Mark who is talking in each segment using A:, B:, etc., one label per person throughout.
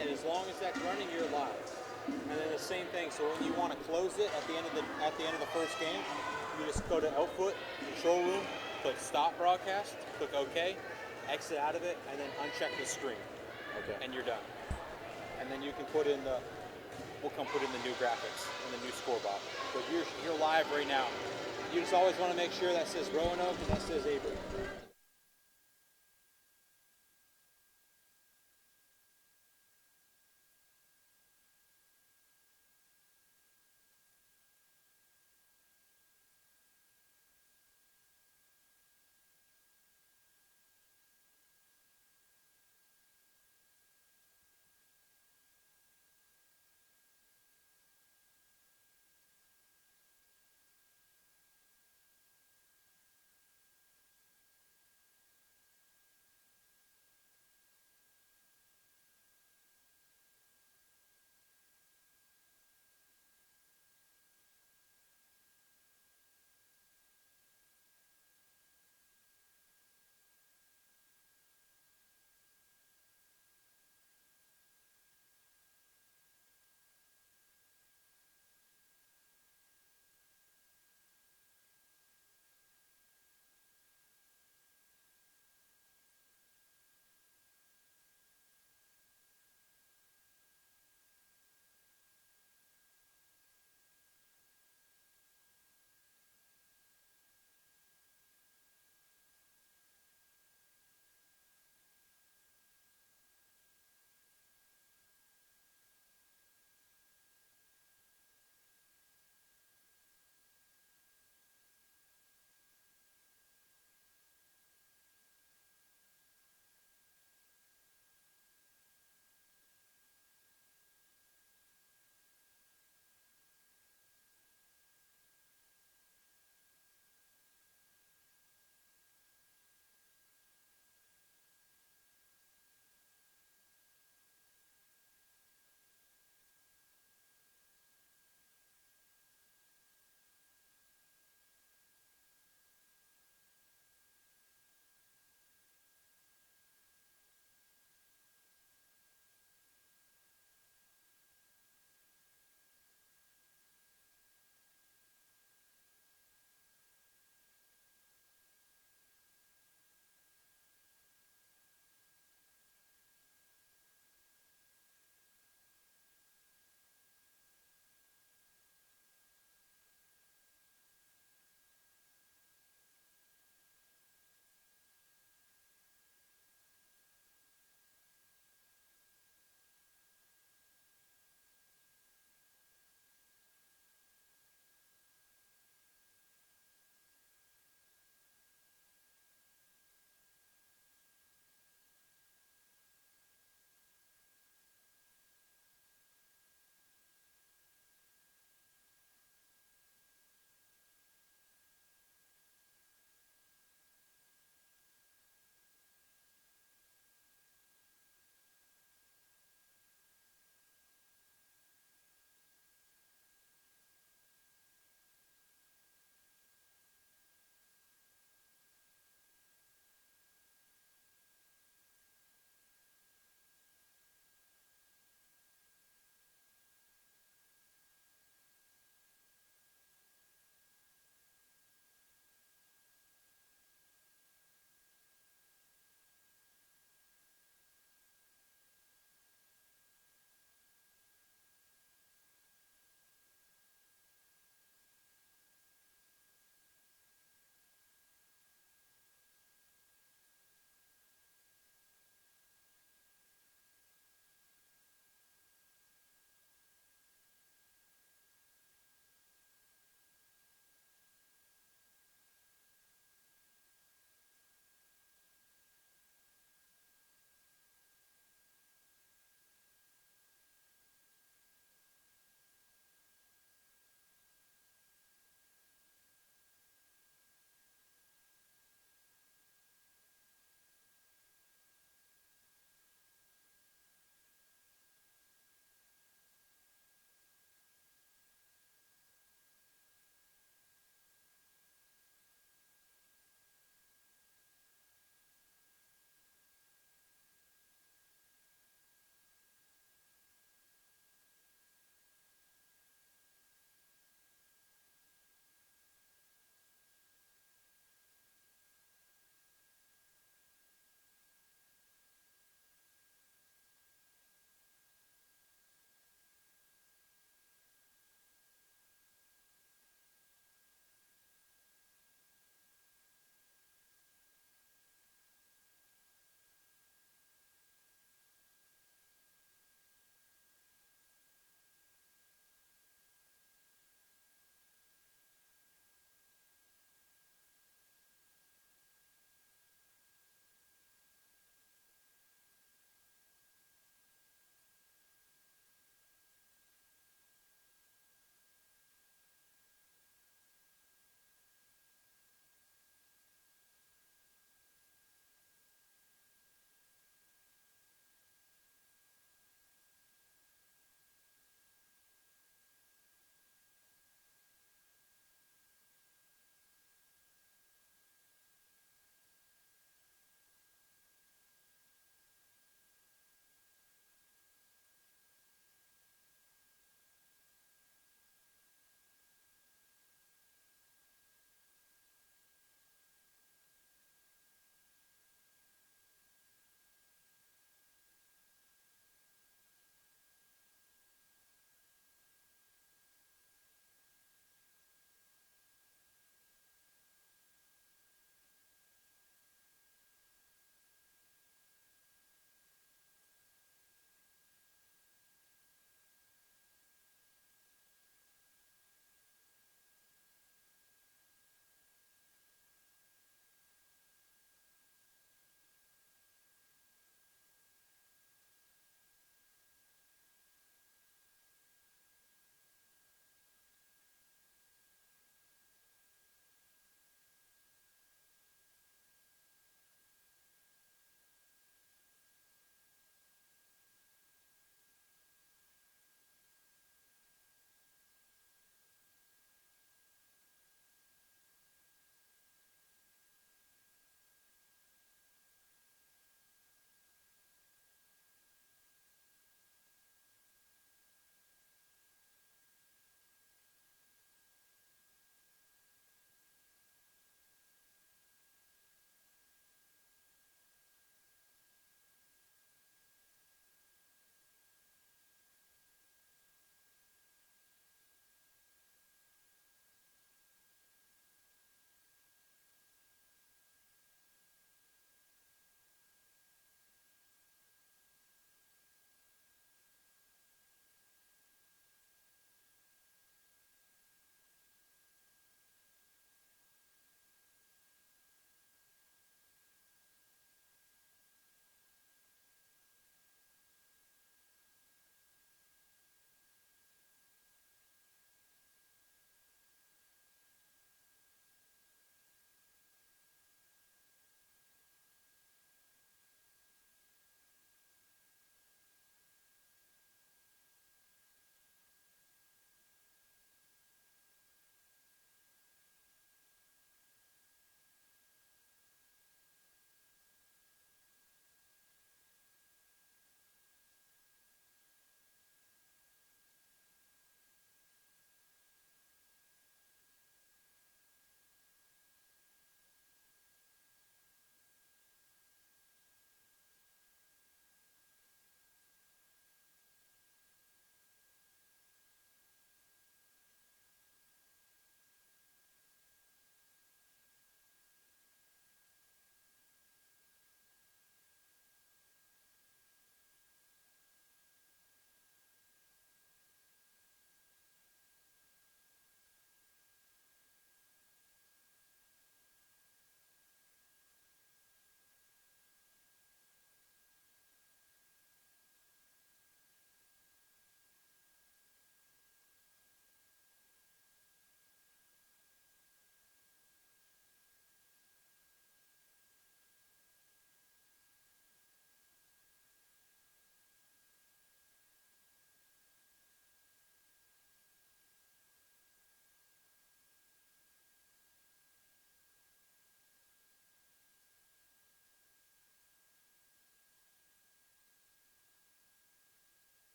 A: And as long as that's running, you're live. And then the same thing. So when you want to close it at the end of the first game, you just go to Output, Control Room, click Stop Broadcast, click OK, exit out of it, and then uncheck the screen.
B: Okay.
A: And you're done. And then you can put in we'll come put in the new graphics and the new scoreboard. But you're live right now. You just always want to make sure that says Roanoke and that says Averett.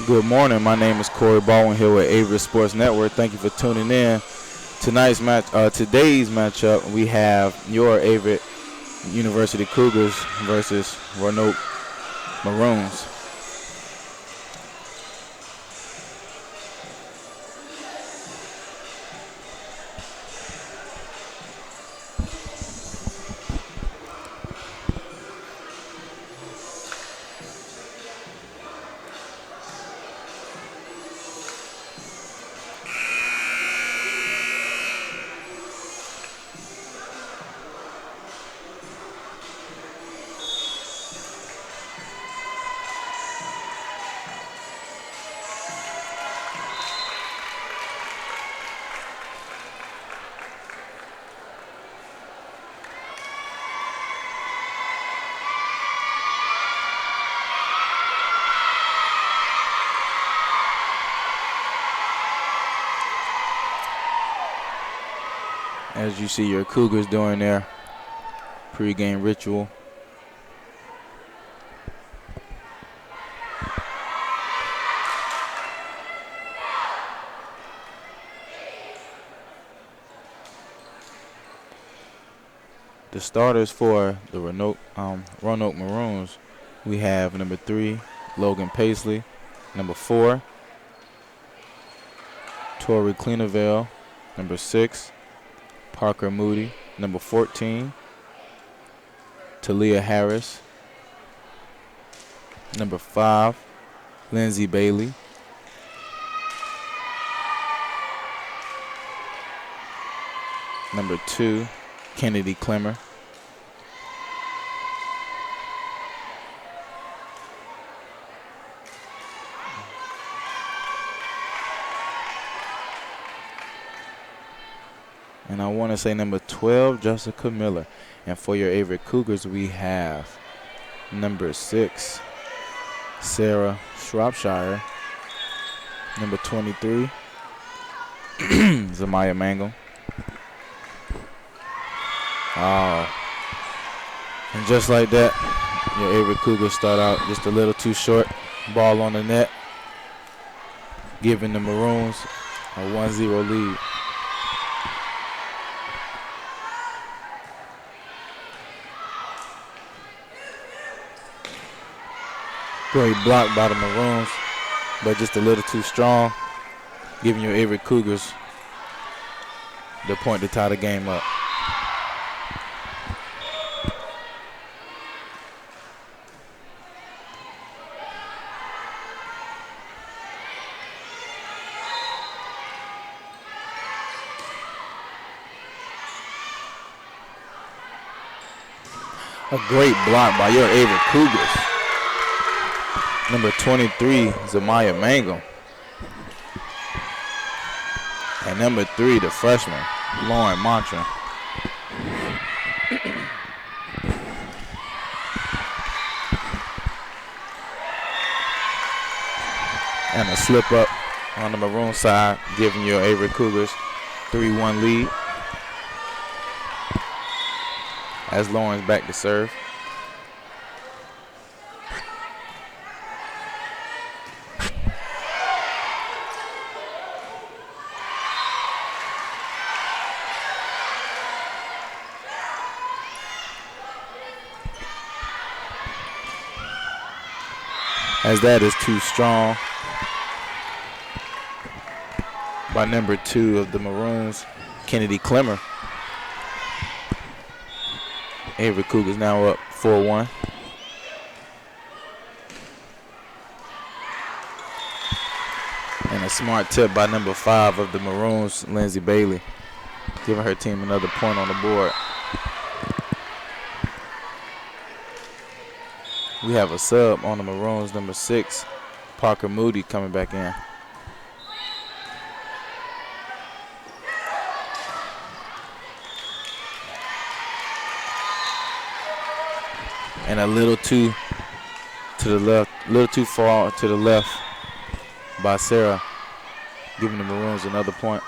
B: Good morning. My name is Corey Baldwin here with Averett Sports Network. Thank you for tuning in. Today's matchup, we have your Averett University Cougars versus Roanoke Maroons. As you see your Cougars doing their pregame ritual. The starters for the Roanoke Maroons, we have number 3, Logan Paisley, number 4, Torrey Cleanerville, number 6, Parker Moody, number 14, Talia Harris, number 5, Lindsay Bailey, number 2, Kennedy Clemmer, and I want to say number 12, Jessica Miller. And for your Averett Cougars, we have number 6, Sarah Shropshire, number 23, Zamaya Mangum. Oh. And just like that, your Averett Cougars start out just a little too short. Ball on the net, giving the Maroons a 1-0 lead. Great block by the Maroons, but just a little too strong, giving your Averett Cougars the point to tie the game up. A great block by your Averett Cougars. Number 23, Zamaya Mangum. And number 3, the freshman, Lauren Montran. And a slip up on the Maroon side, giving your Averett Cougars 3-1 lead. As Lauren's back to serve. As that is too strong by number 2 of the Maroons, Kennedy Clemmer. Averett Cougars now up 4-1. And a smart tip by number 5 of the Maroons, Lindsay Bailey, giving her team another point on the board. We have a sub on the Maroons, number 6, Parker Moody, coming back in. And a little too to the left, a little too far to the left by Sarah, giving the Maroons another point.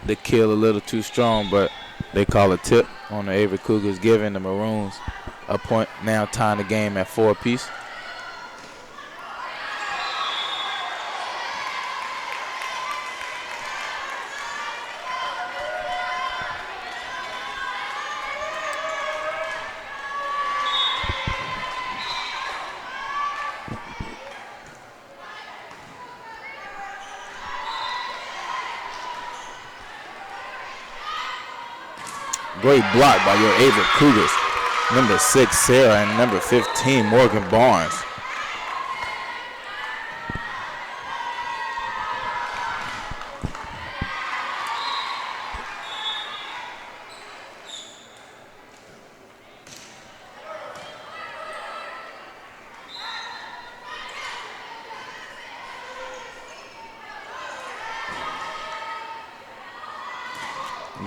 B: the kill a little too strong, but they call a tip on the Averett Cougars, giving the Maroons a point, now tying the game at 4 apiece. Great block by your Averett Cougars. Number 6, Sarah, and number 15, Morgan Barnes.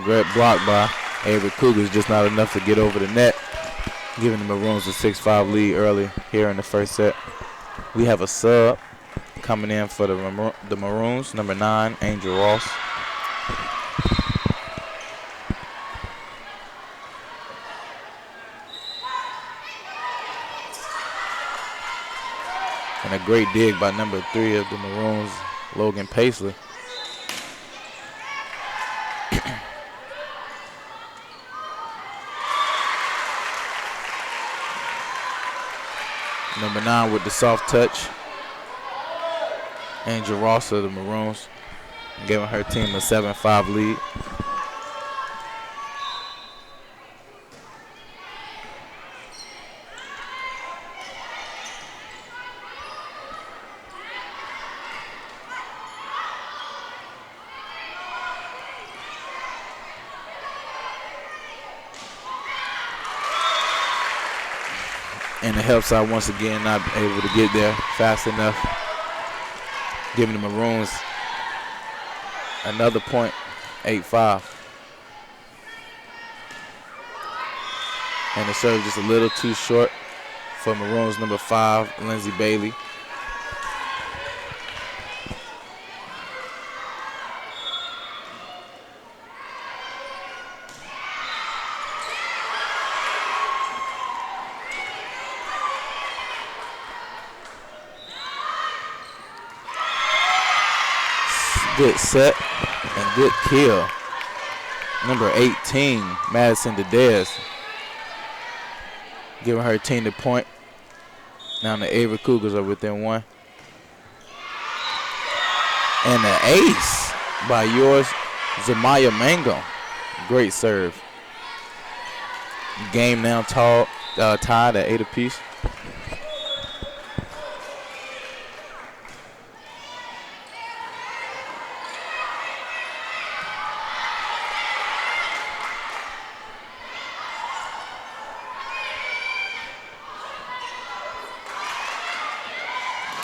B: Great block by Averett Cougars, just not enough to get over the net, giving the Maroons a 6-5 lead early here in the first set. We have a sub coming in for the Maroons, number 9, Angel Ross. And a great dig by number 3 of the Maroons, Logan Paisley. Number 9 with the soft touch, Angel Ross of the Maroons, giving her team a 7-5 lead. And the help side once again not able to get there fast enough, giving the Maroons another point, 8-5. And the serve just a little too short for Maroons number 5, Lindsay Bailey. Good set and good kill. Number 18, Madison Dedez, giving her team the point. Now the Averett Cougars are within 1. And the ace by yours, Zamaya Mango. Great serve. Game now tied at 8 apiece.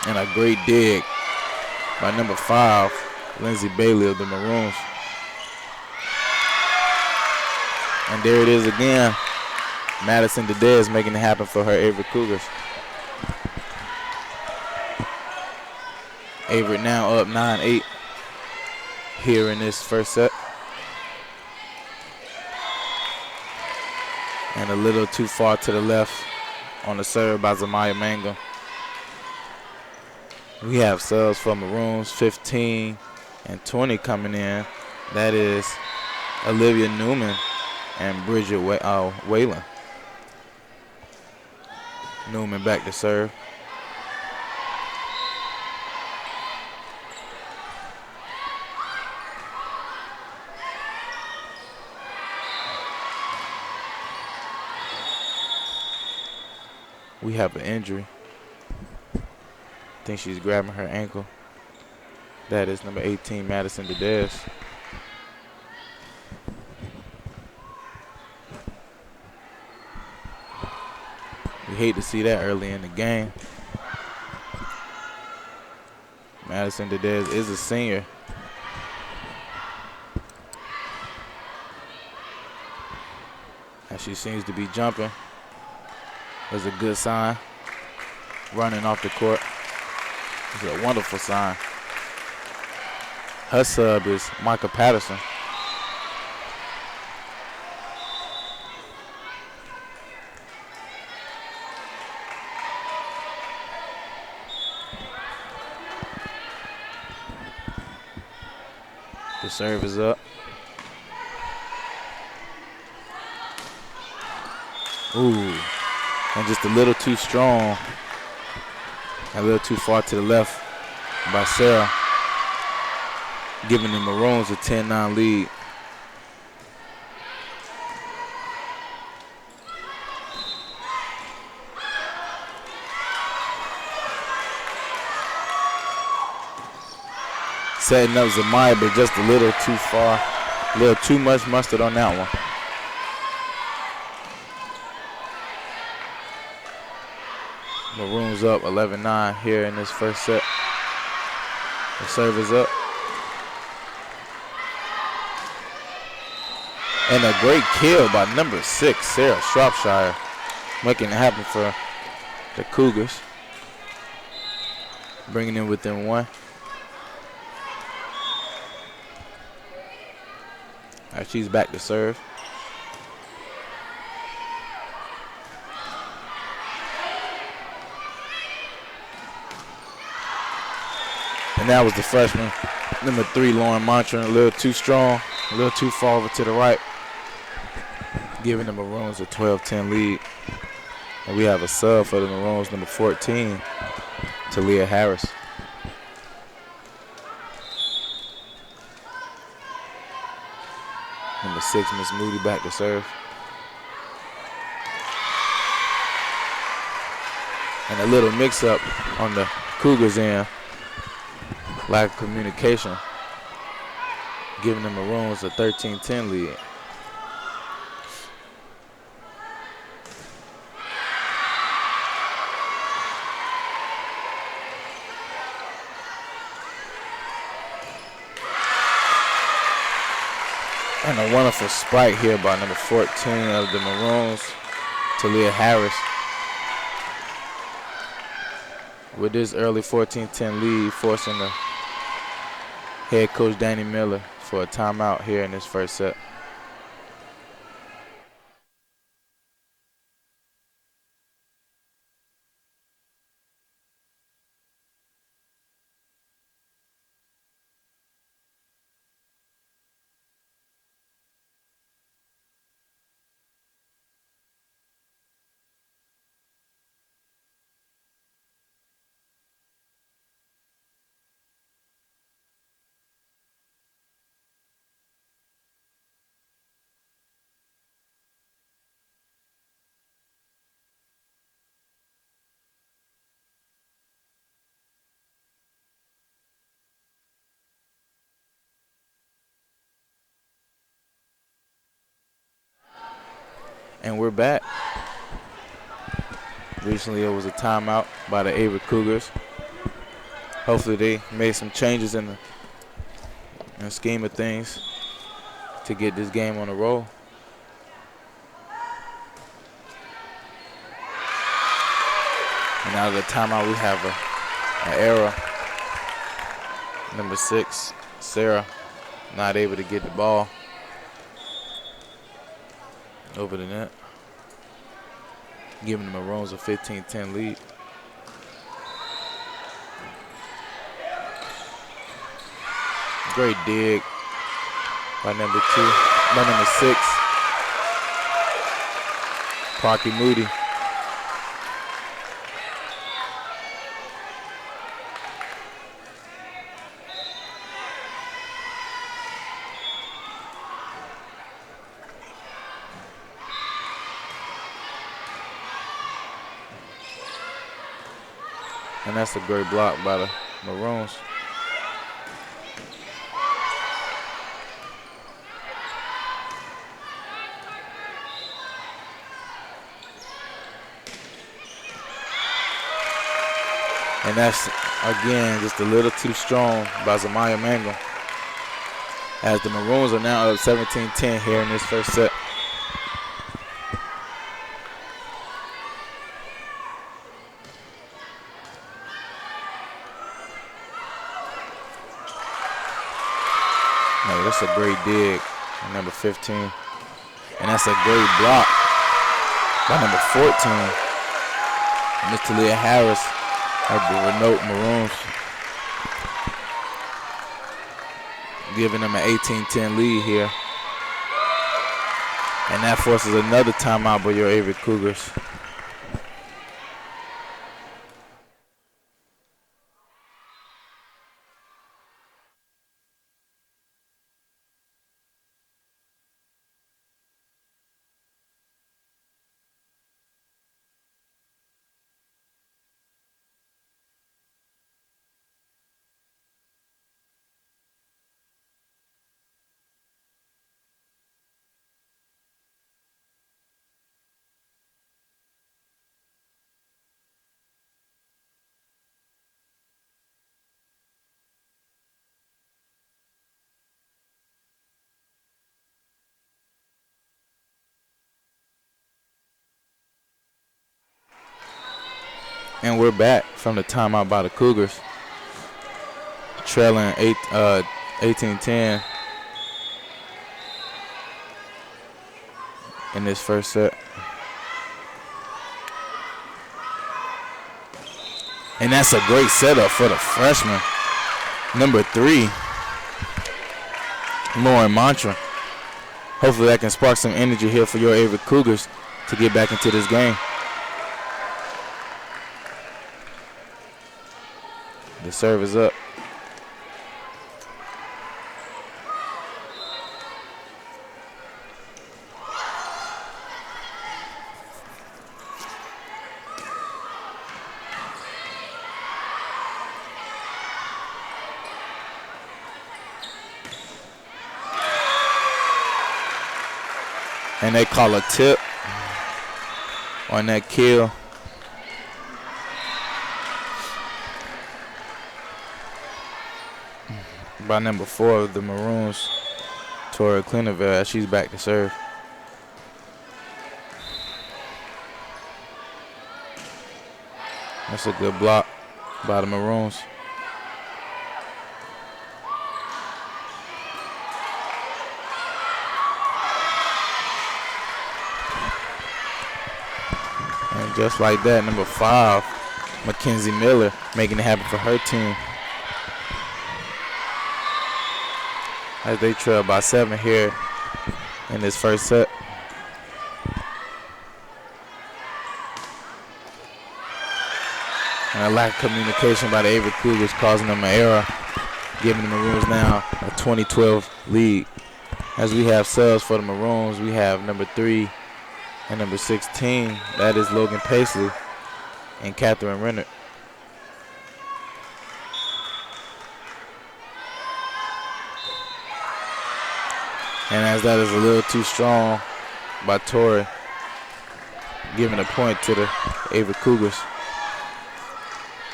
B: And a great dig by number 5, Lindsay Bailey of the Maroons. And there it is again. Madison Dedez making it happen for her Averett Cougars. Averett now up 9-8 here in this first set. And a little too far to the left on the serve by Zamaya Mango. We have subs for Maroons, 15 and 20 coming in. That is Olivia Newman and Bridget Whalen. Newman back to serve. We have an injury. I think she's grabbing her ankle. That is number 18, Madison Dedez. We hate to see that early in the game. Madison Dedez is a senior. And she seems to be jumping. That's a good sign. Running off the court. It's a wonderful sign. Her sub is Micah Patterson The serve is up. Ooh, and just a little too strong. A little too far to the left by Sarah, giving the Maroons a 10-9 lead. Setting up Zamaya, but just a little too far, a little too much mustard on that one. Maroons up 11-9 here in this first set. The serve is up. And a great kill by number 6, Sarah Shropshire, making it happen for the Cougars. Bringing it within 1. All right, she's back to serve. And that was the freshman, number 3, Lauren Montran, a little too strong, a little too far over to the right, giving the Maroons a 12-10 lead. And we have a sub for the Maroons, number 14, Talia Harris. Number 6, Miss Moody, back to serve. And a little mix-up on the Cougars' end. Lack of communication, giving the Maroons a 13-10 lead. And a wonderful spike here by number 14 of the Maroons, Talia Harris. With this early 14-10 lead, forcing the head coach Danny Miller for a timeout here in this first set. And we're back. Recently it was a timeout by the Averett Cougars. Hopefully they made some changes in the scheme of things to get this game on the roll. And out of the timeout we have an error. Number 6, Sarah, not able to get the ball over the net, giving the Maroons a 15-10 lead. Great dig by number 6, Parky Moody. And that's a great block by the Maroons. And that's, again, just a little too strong by Zamaya Mangum, as the Maroons are now up 17-10 here in this first set. No, that's a great dig by number 15. And that's a great block by number 14, Miss Talia Harris of the Roanoke Maroons. giving them an 18-10 lead here. And that forces another timeout by your Averett Cougars. And we're back from the timeout by the Cougars, trailing 18-10 in this first set. And that's a great setup for the freshman, number 3, Lauren Mantra. Hopefully that can spark some energy here for your Averett Cougars to get back into this game. The serve is up. And they call a tip on that kill. By number 4 of the Maroons, Tori Clineville, as she's back to serve. That's a good block by the Maroons. And just like that, number 5, Mackenzie Miller, making it happen for her team. As they trail by 7 here in this first set. And a lack of communication by the Averett Cougars causing them an error, giving the Maroons now a 20-12 lead. As we have subs for the Maroons, we have number 3 and number 16. That is Logan Paisley and Catherine Renner. And as that is a little too strong by Tori, giving a point to the Averett Cougars.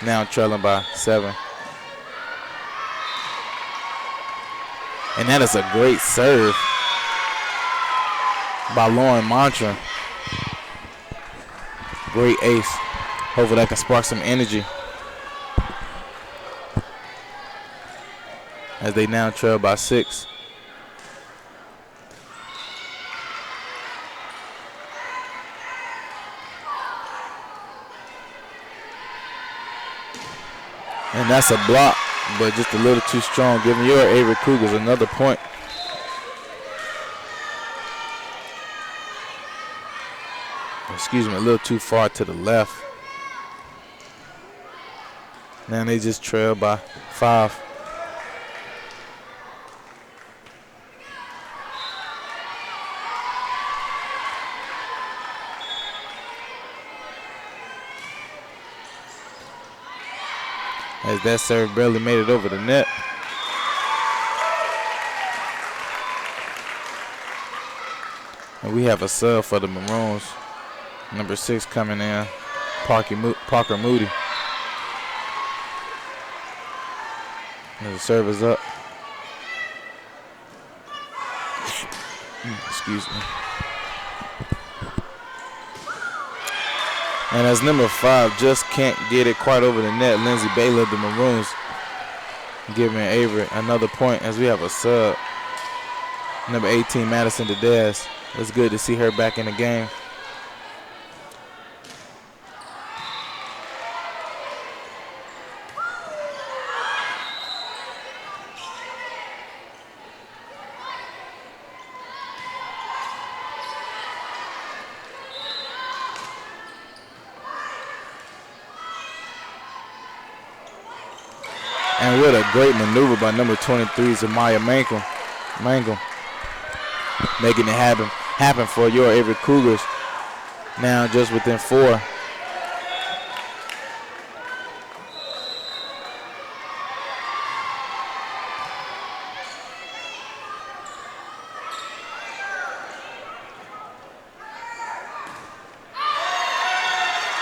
B: Now trailing by 7. And that is a great serve by Lauren Mantra. Great ace. Hopefully that can spark some energy as they now trail by 6. And that's a block, but just a little too strong, giving your Averett Cougars another point. Excuse me, a little too far to the left. Now they just trail by 5. As that serve barely made it over the net. And we have a sub for the Maroons. Number 6 coming in, Parker Moody. And the serve is up. Excuse me. And as number 5 just can't get it quite over the net, Lindsay Baylor of the Maroons giving Averett another point as we have a sub. Number 18, Madison Dedez. It's good to see her back in the game. And what a great maneuver by number 23, Zamaya Mangum, making it happen for your Averett Cougars. Now just within 4.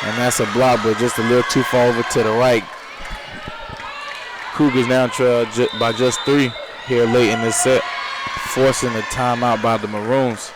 B: And that's a block, but just a little too far over to the right. Cougars now trail by just 3 here late in this set, forcing the timeout by the Maroons.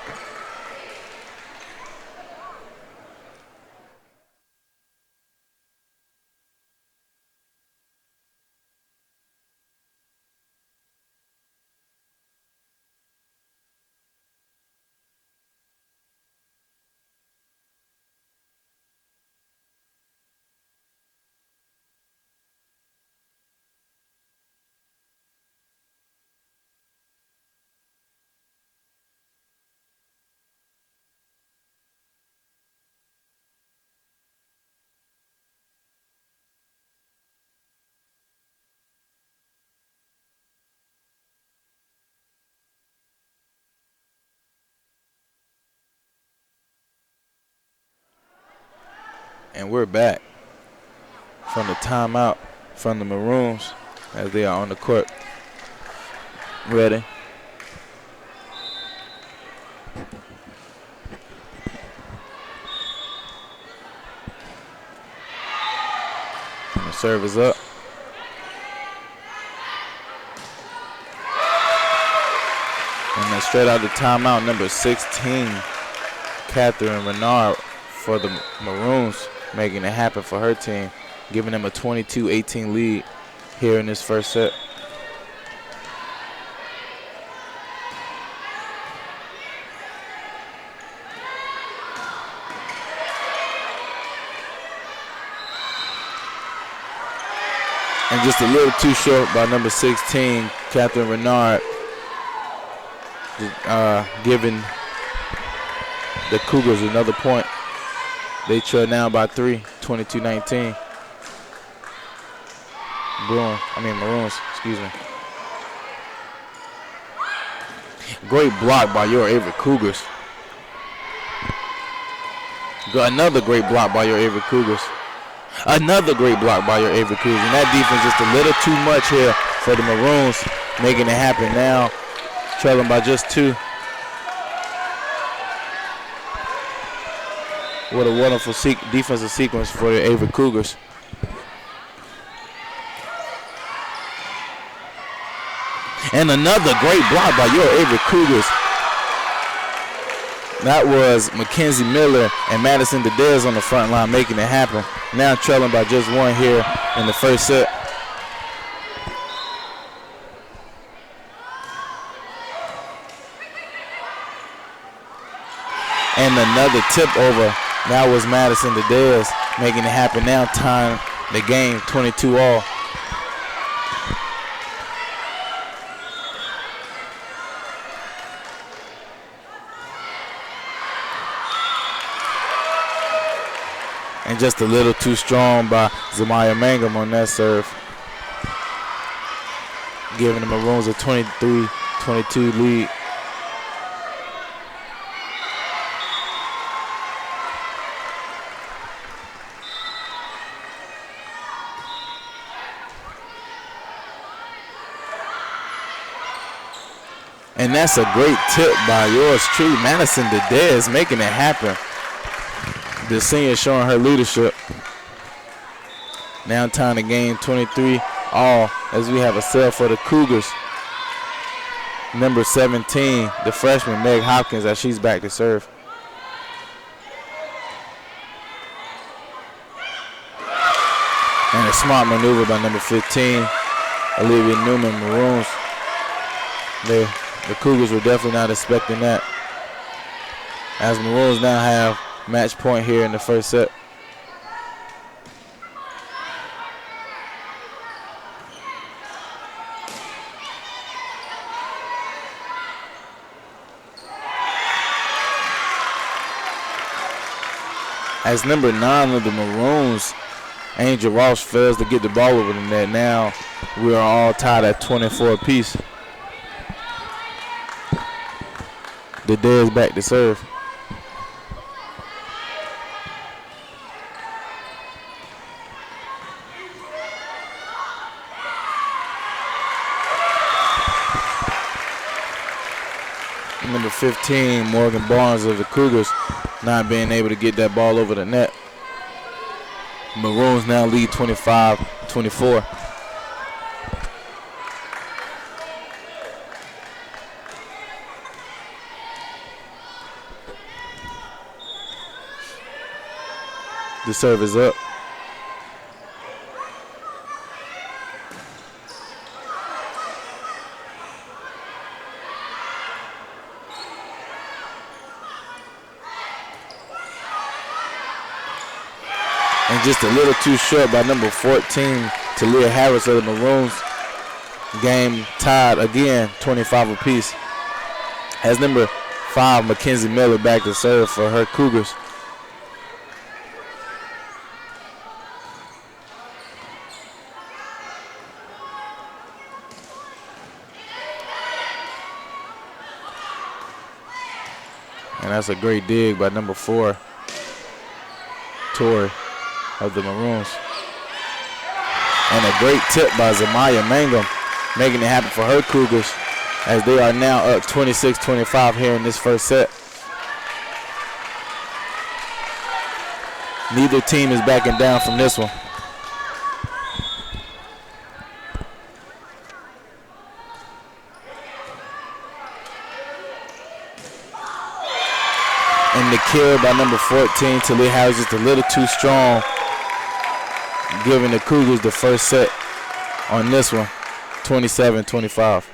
B: And we're back from the timeout from the Maroons as they are on the court. Ready. And the serve is up. And then straight out the timeout, number 16, Catherine Renard for the Maroons, making it happen for her team, giving them a 22-18 lead here in this first set. And just a little too short by number 16, Catherine Renard, giving the Cougars another point. They trail now by 3, 22-19. Maroons, excuse me. Great block by your Averett Cougars. Another great block by your Averett Cougars. Another great block by your Averett Cougars. And that defense just a little too much here for the Maroons, making it happen now, trailing by just 2. What a wonderful defensive sequence for the Averett Cougars. And another great block by your Averett Cougars. That was Mackenzie Miller and Madison Dedez on the front line making it happen. Now trailing by just 1 here in the first set. And another tip over. That was Madison Dedez making it happen now, tying the game 22-all. And just a little too strong by Zamaya Mangum on that serve, giving the Maroons a 23-22 lead. And that's a great tip by yours truly, Madison Dedez, making it happen. The senior showing her leadership. Now tying the game 23-all as we have a set for the Cougars. Number 17, the freshman, Meg Hopkins, as she's back to serve. And a smart maneuver by number 15, Olivia Newman, Maroons. The Cougars were definitely not expecting that, as Maroons now have match point here in the first set. As number 9 of the Maroons Angel Ross fails to get the ball over the net. Now we are all tied at 24 apiece. The Dez back to serve. Number 15, Morgan Barnes of the Cougars, not being able to get that ball over the net. Maroons now lead 25-24. The serve is up. And just a little too short by number 14, Talia Harris of the Maroons. Game tied again, 25 apiece. Has number 5, Mackenzie Miller, back to serve for her Cougars. And that's a great dig by number 4, Tori of the Maroons. And a great tip by Zamaya Mangum, making it happen for her Cougars as they are now up 26-25 here in this first set. Neither team is backing down from this one. And the kill by number 14, Talia Harris, just a little too strong, giving the Cougars the first set on this one, 27-25.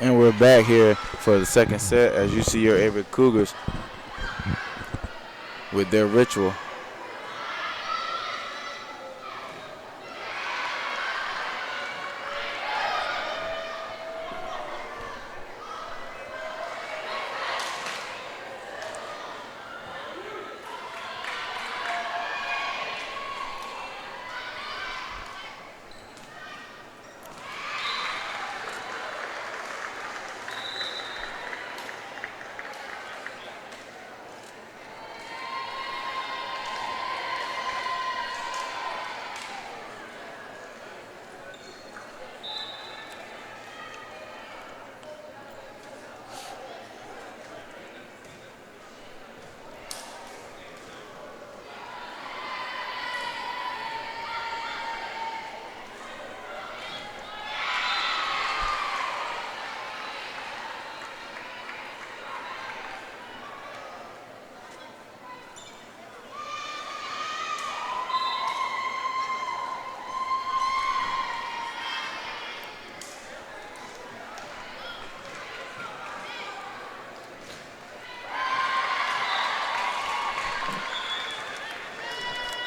B: And we're back here for the second set as you see your Averett Cougars with their ritual.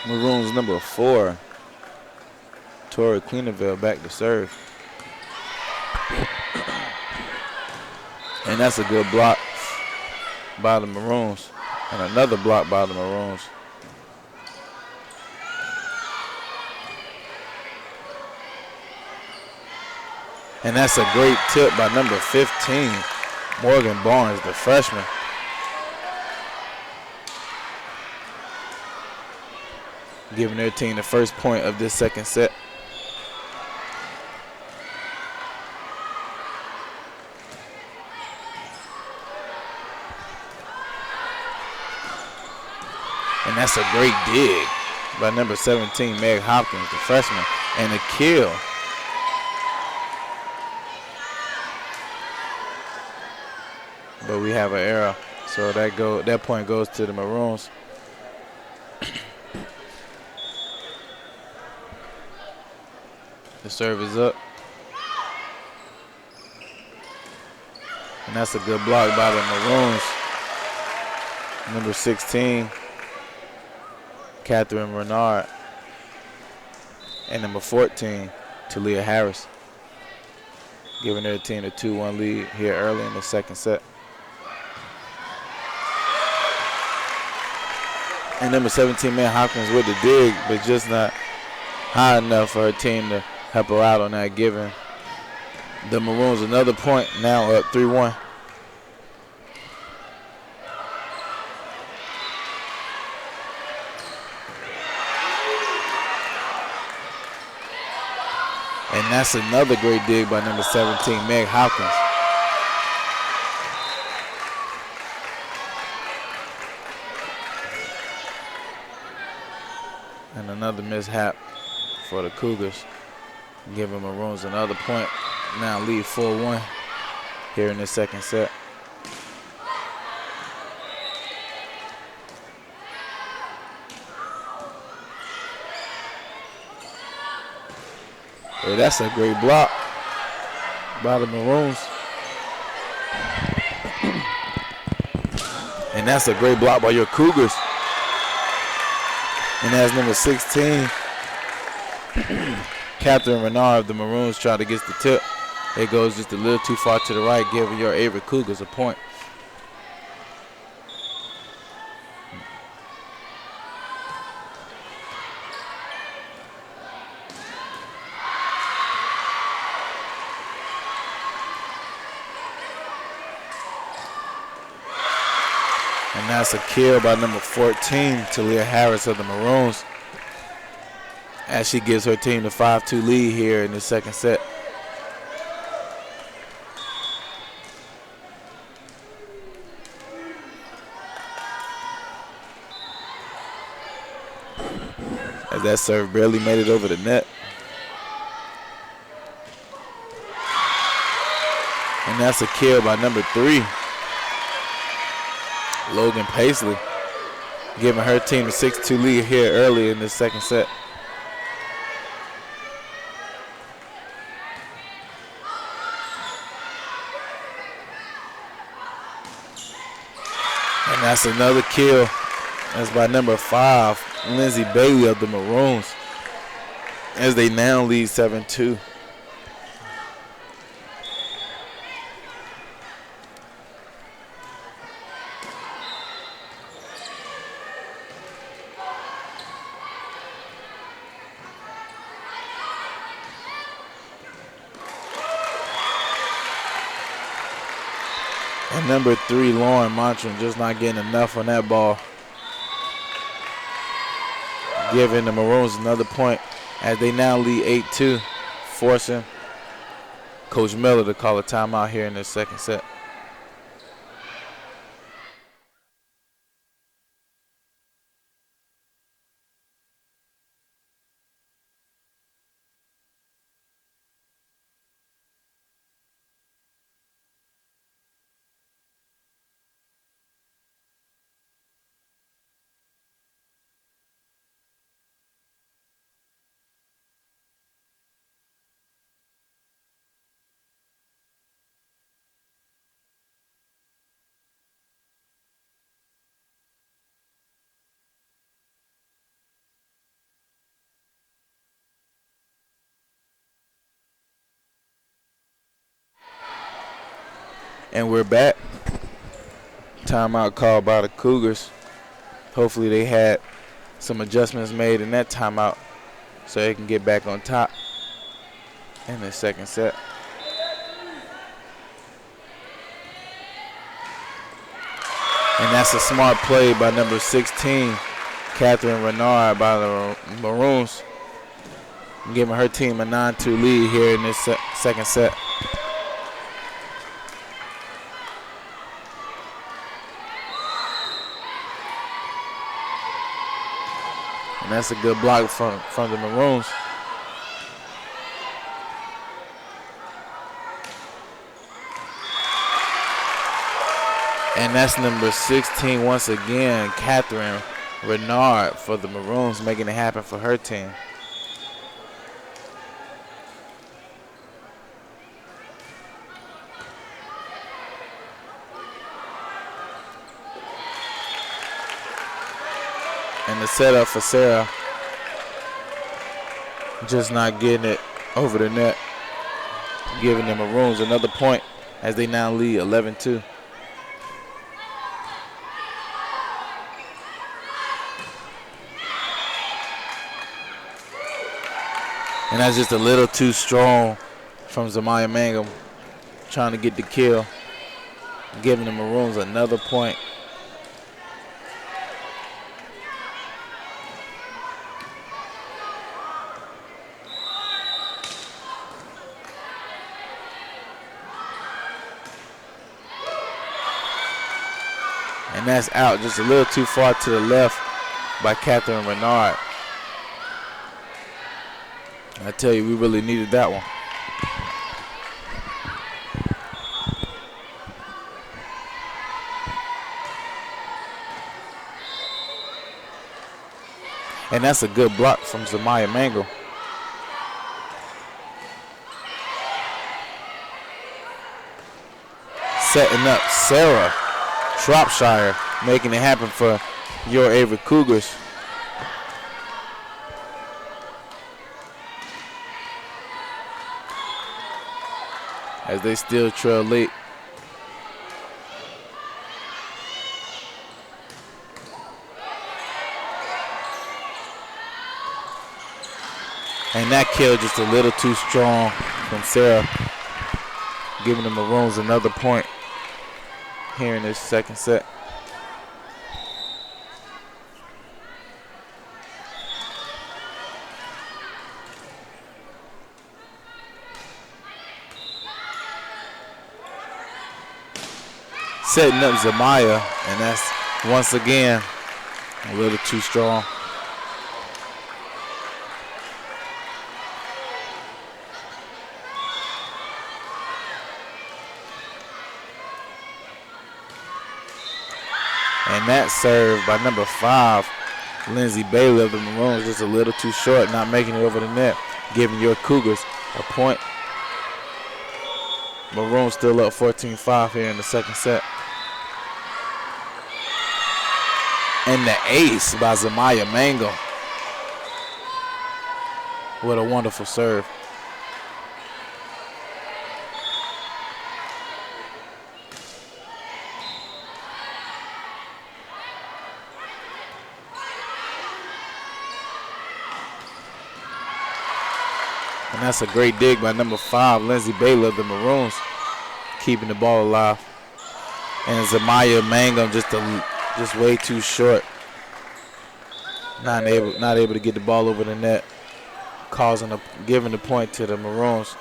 B: Maroons number 4, Tori Cleanerville, back to serve. And that's a good block by the Maroons. And another block by the Maroons. And that's a great tip by number 15, Morgan Barnes, the freshman. Giving their team the first point of this second set. And that's a great dig by number 17, Meg Hopkins, the freshman, and a kill. But we have an error, so that point goes to the Maroons. The serve is up. And that's a good block by the Maroons. Number 16, Catherine Renard. And number 14, Talia Harris. Giving their team a 2-1 lead here early in the second set. And number 17, Meg Hopkins with the dig, but just not high enough for her team to help her out on that, giving the Maroons another point, now up 3-1. And that's another great dig by number 17, Meg Hopkins. And another mishap for the Cougars, giving Maroons another point. Now lead 4-1 here in the second set. Hey, that's a great block by the Maroons. And that's a great block by your Cougars. And that's number 16, Catherine Renard of the Maroons, try to get the tip. It goes just a little too far to the right, giving your Averett Cougars a point. And that's a kill by number 14, Talia Harris of the Maroons, as she gives her team the 5-2 lead here in the second set. As that serve barely made it over the net. And that's a kill by number 3, Logan Paisley, giving her team a 6-2 lead here early in the second set. And that's another kill. That's by number 5, Lindsay Bailey of the Maroons, as they now lead 7-2. And number 3, Lauren Montran, just not getting enough on that ball, giving the Maroons another point as they now lead 8-2, forcing Coach Miller to call a timeout here in the second set. And we're back. Timeout called by the Cougars. Hopefully they had some adjustments made in that timeout so they can get back on top in the second set. And that's a smart play by number 16, Catherine Renard, by the Maroons, giving her team a 9-2 lead here in this second set. And that's a good block from the Maroons. And that's number 16 once again, Catherine Renard for the Maroons, making it happen for her team. And the setup for Sarah, just not getting it over the net, giving the Maroons another point as they now lead 11-2. And that's just a little too strong from Zamaya Mangum, trying to get the kill, giving the Maroons another point. And that's out just a little too far to the left by Catherine Renard. I tell you, we really needed that one. And that's a good block from Zamaya Mango. Setting up Sarah Shropshire, making it happen for your Averett Cougars. As they still trail late. And that kill just a little too strong from Sarah, giving the Maroons another point here in this second set. Setting up Zamaya, and that's once again a little too strong. And that serve by number 5, Lindsay Bailey of the Maroons, just a little too short, not making it over the net, giving your Cougars a point. Maroons still up 14-5 here in the second set. And the ace by Zamaya Mango. What a wonderful serve. And that's a great dig by number 5, Lindsay Baylor of the Maroons, keeping the ball alive. And Zamaya Mangum just way too short. Not able to get the ball over the net, giving the point to the Maroons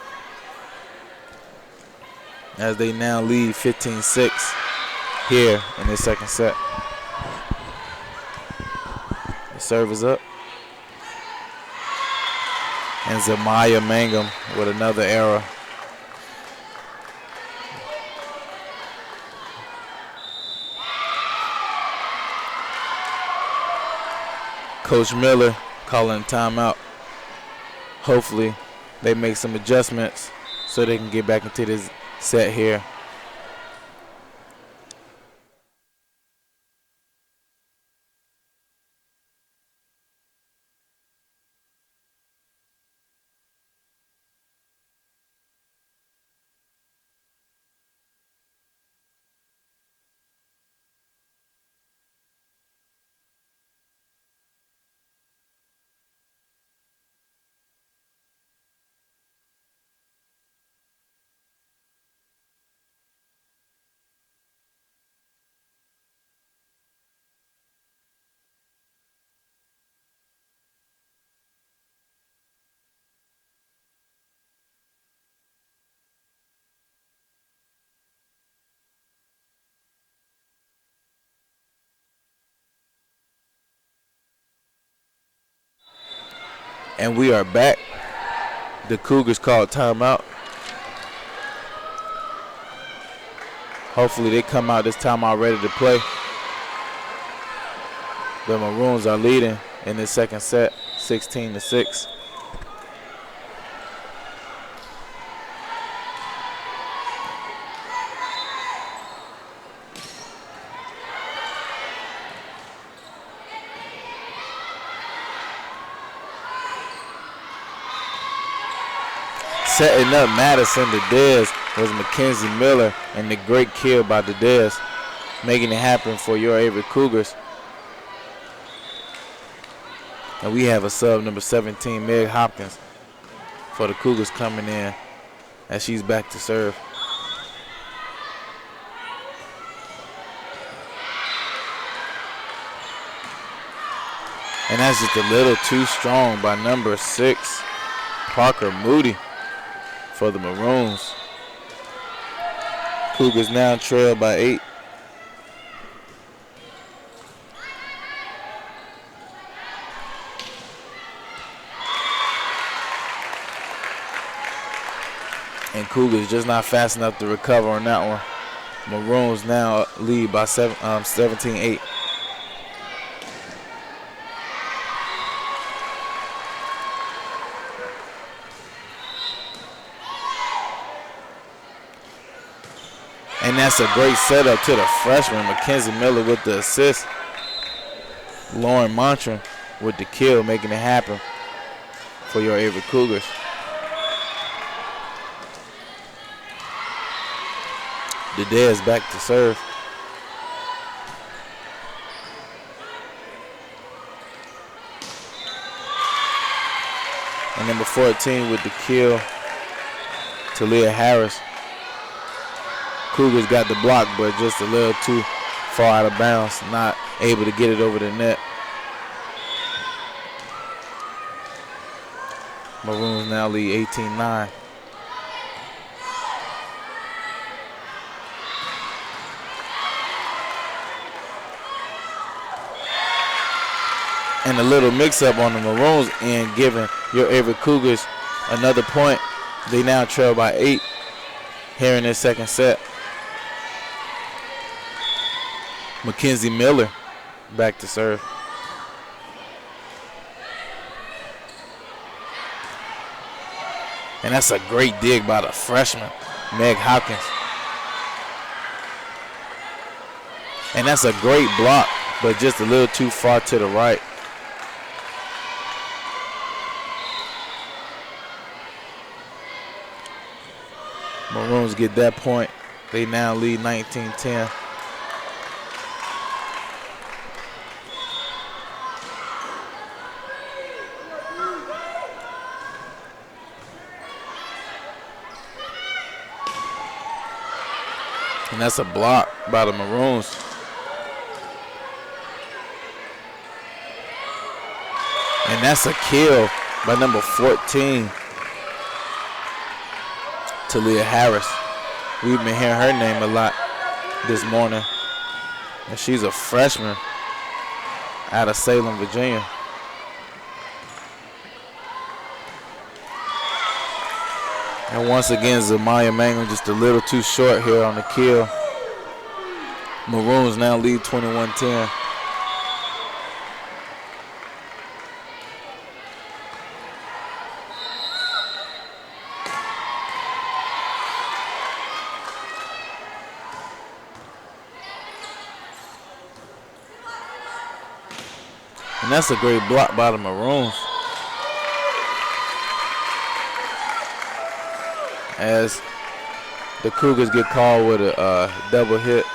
B: as they now lead 15-6 here in this second set. The serve is up. And Zamaya Mangum with another error. Coach Miller calling timeout. Hopefully they make some adjustments so they can get back into this set here. And we are back. The Cougars called timeout. Hopefully they come out this time out ready to play. The Maroons are leading in this second set, 16-6. Setting up Madison to Dez was Mackenzie Miller, and the great kill by the Dez, making it happen for your Averett Cougars. And we have a sub, number 17, Meg Hopkins, for the Cougars coming in as she's back to serve. And that's just a little too strong by number 6, Parker Moody, for the Maroons. Cougars now trail by 8. And Cougars just not fast enough to recover on that one. Maroons now lead by 17-8. And that's a great setup to the freshman, Mackenzie Miller with the assist. Lauren Montran with the kill, making it happen for your Averett Cougars. The Dez back to serve. And number 14 with the kill, Talia Harris. Cougars got the block, but just a little too far out of bounds, not able to get it over the net. Maroons now lead 18-9. And a little mix-up on the Maroons end, giving your Averett Cougars another point. They now trail by 8 here in this second set. Mackenzie Miller back to serve. And that's a great dig by the freshman, Meg Hopkins. And that's a great block, but just a little too far to the right. Maroons get that point. They now lead 19-10. And that's a block by the Maroons. And that's a kill by number 14, Talia Harris. We've been hearing her name a lot this morning. And she's a freshman out of Salem, Virginia. And once again, Zamaya Mangum just a little too short here on the kill. Maroons now lead 21-10. And that's a great block by the Maroons, as the Cougars get called with a double hit,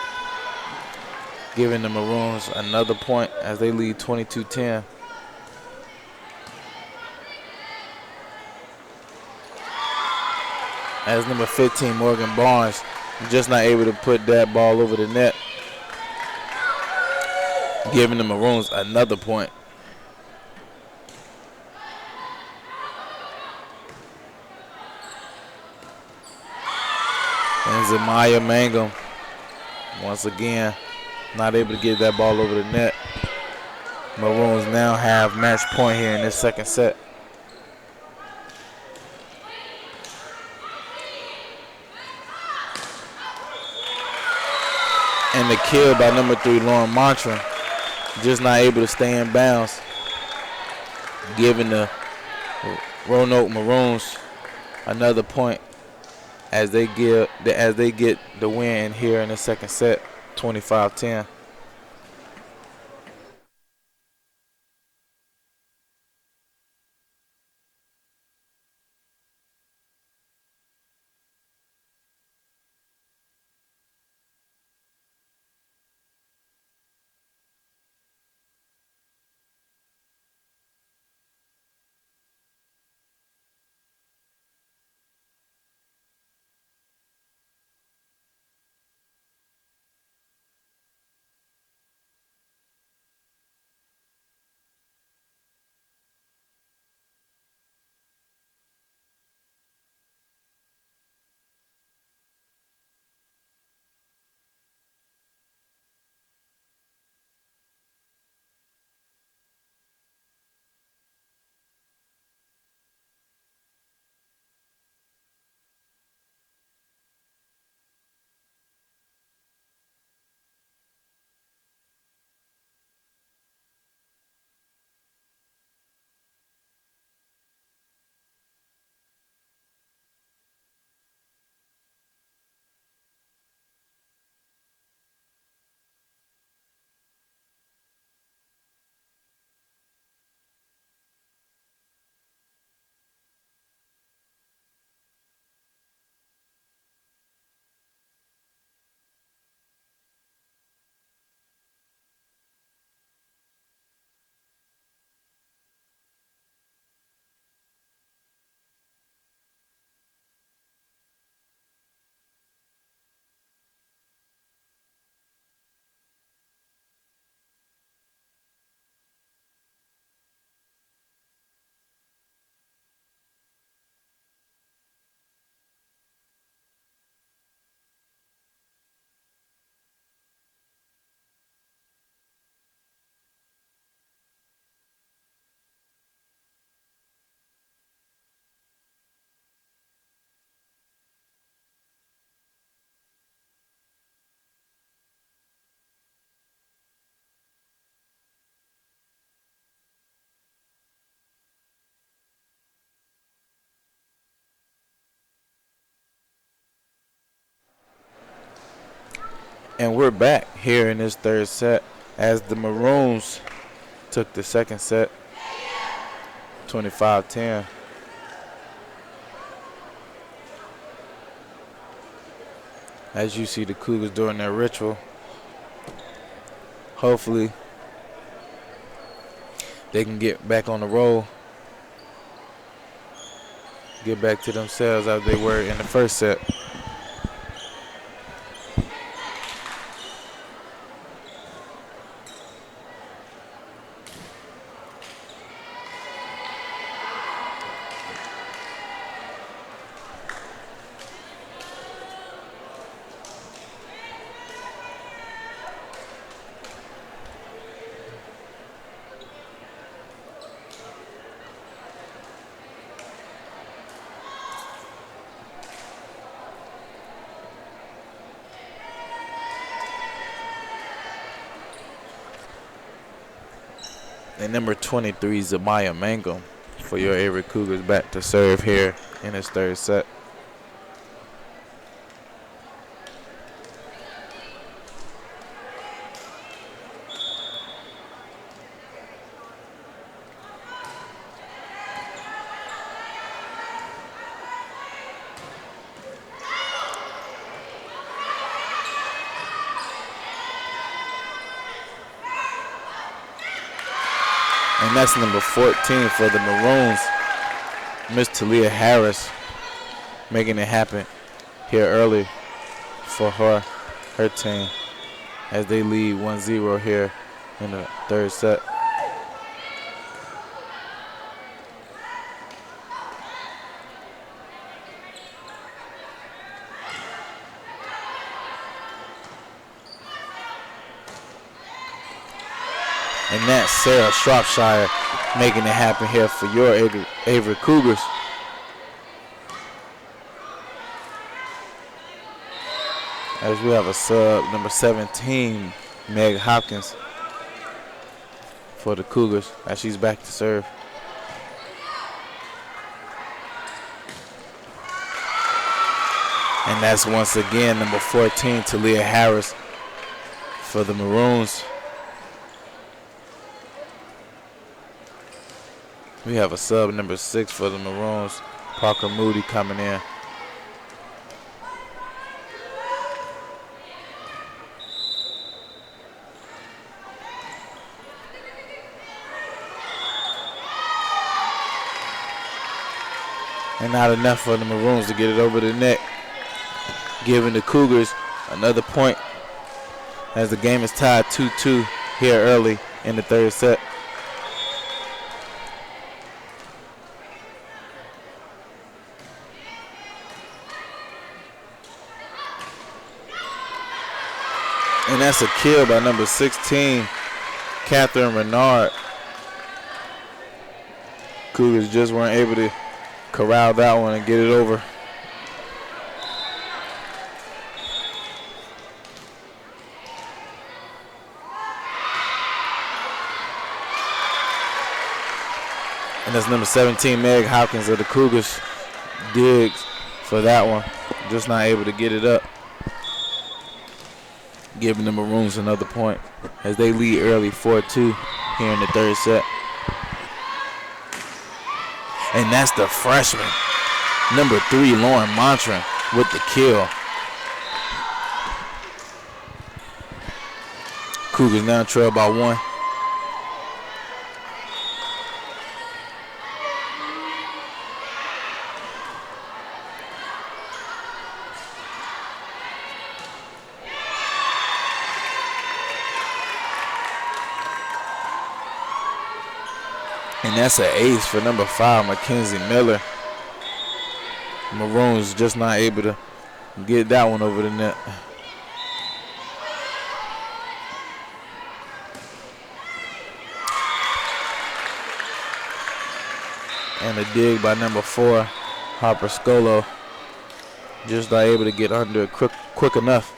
B: giving the Maroons another point as they lead 22-10. As number 15, Morgan Barnes, just not able to put that ball over the net, giving the Maroons another point. And Zamaya Mangum, once again, not able to get that ball over the net. Maroons now have match point here in this second set. And the kill by number 3, Lauren Montran, just not able to stay in bounds, giving the Roanoke Maroons another point as they get the win here in the second set, 25-10. And we're back here in this third set as the Maroons took the second set, 25-10. As you see the Cougars doing their ritual, hopefully they can get back on the roll, get back to themselves as they were in the first set. And number 23, Zamaya Mangum, for your Averett Cougars back to serve here in his third set. And that's number 14 for the Maroons, Miss Talia Harris, making it happen here early for her team as they lead 1-0 here in the third set. And that's Sarah Shropshire making it happen here for your Averett Cougars. as we have a sub, number 17, Meg Hopkins, for the Cougars as she's back to serve. And that's once again number 14, Talia Harris, for the Maroons. We have a sub, number 6, for the Maroons, Parker Moody, coming in. And not enough for the Maroons to get it over the net, giving the Cougars another point as the game is tied 2-2 here early in the third set. And that's a kill by number 16, Catherine Renard. Cougars just weren't able to corral that one and get it over. And that's number 17, Meg Hopkins of the Cougars. Digs for that one. Just not able to get it up. Giving the Maroons another point as they lead early 4-2 here in the third set. And that's the freshman, number 3, Lauren Montran, with the kill. Cougars now trail by 1. And that's an ace for number 5, Mackenzie Miller. Maroons just not able to get that one over the net. And a dig by number 4, Harper Scolo. Just not able to get under it quick enough.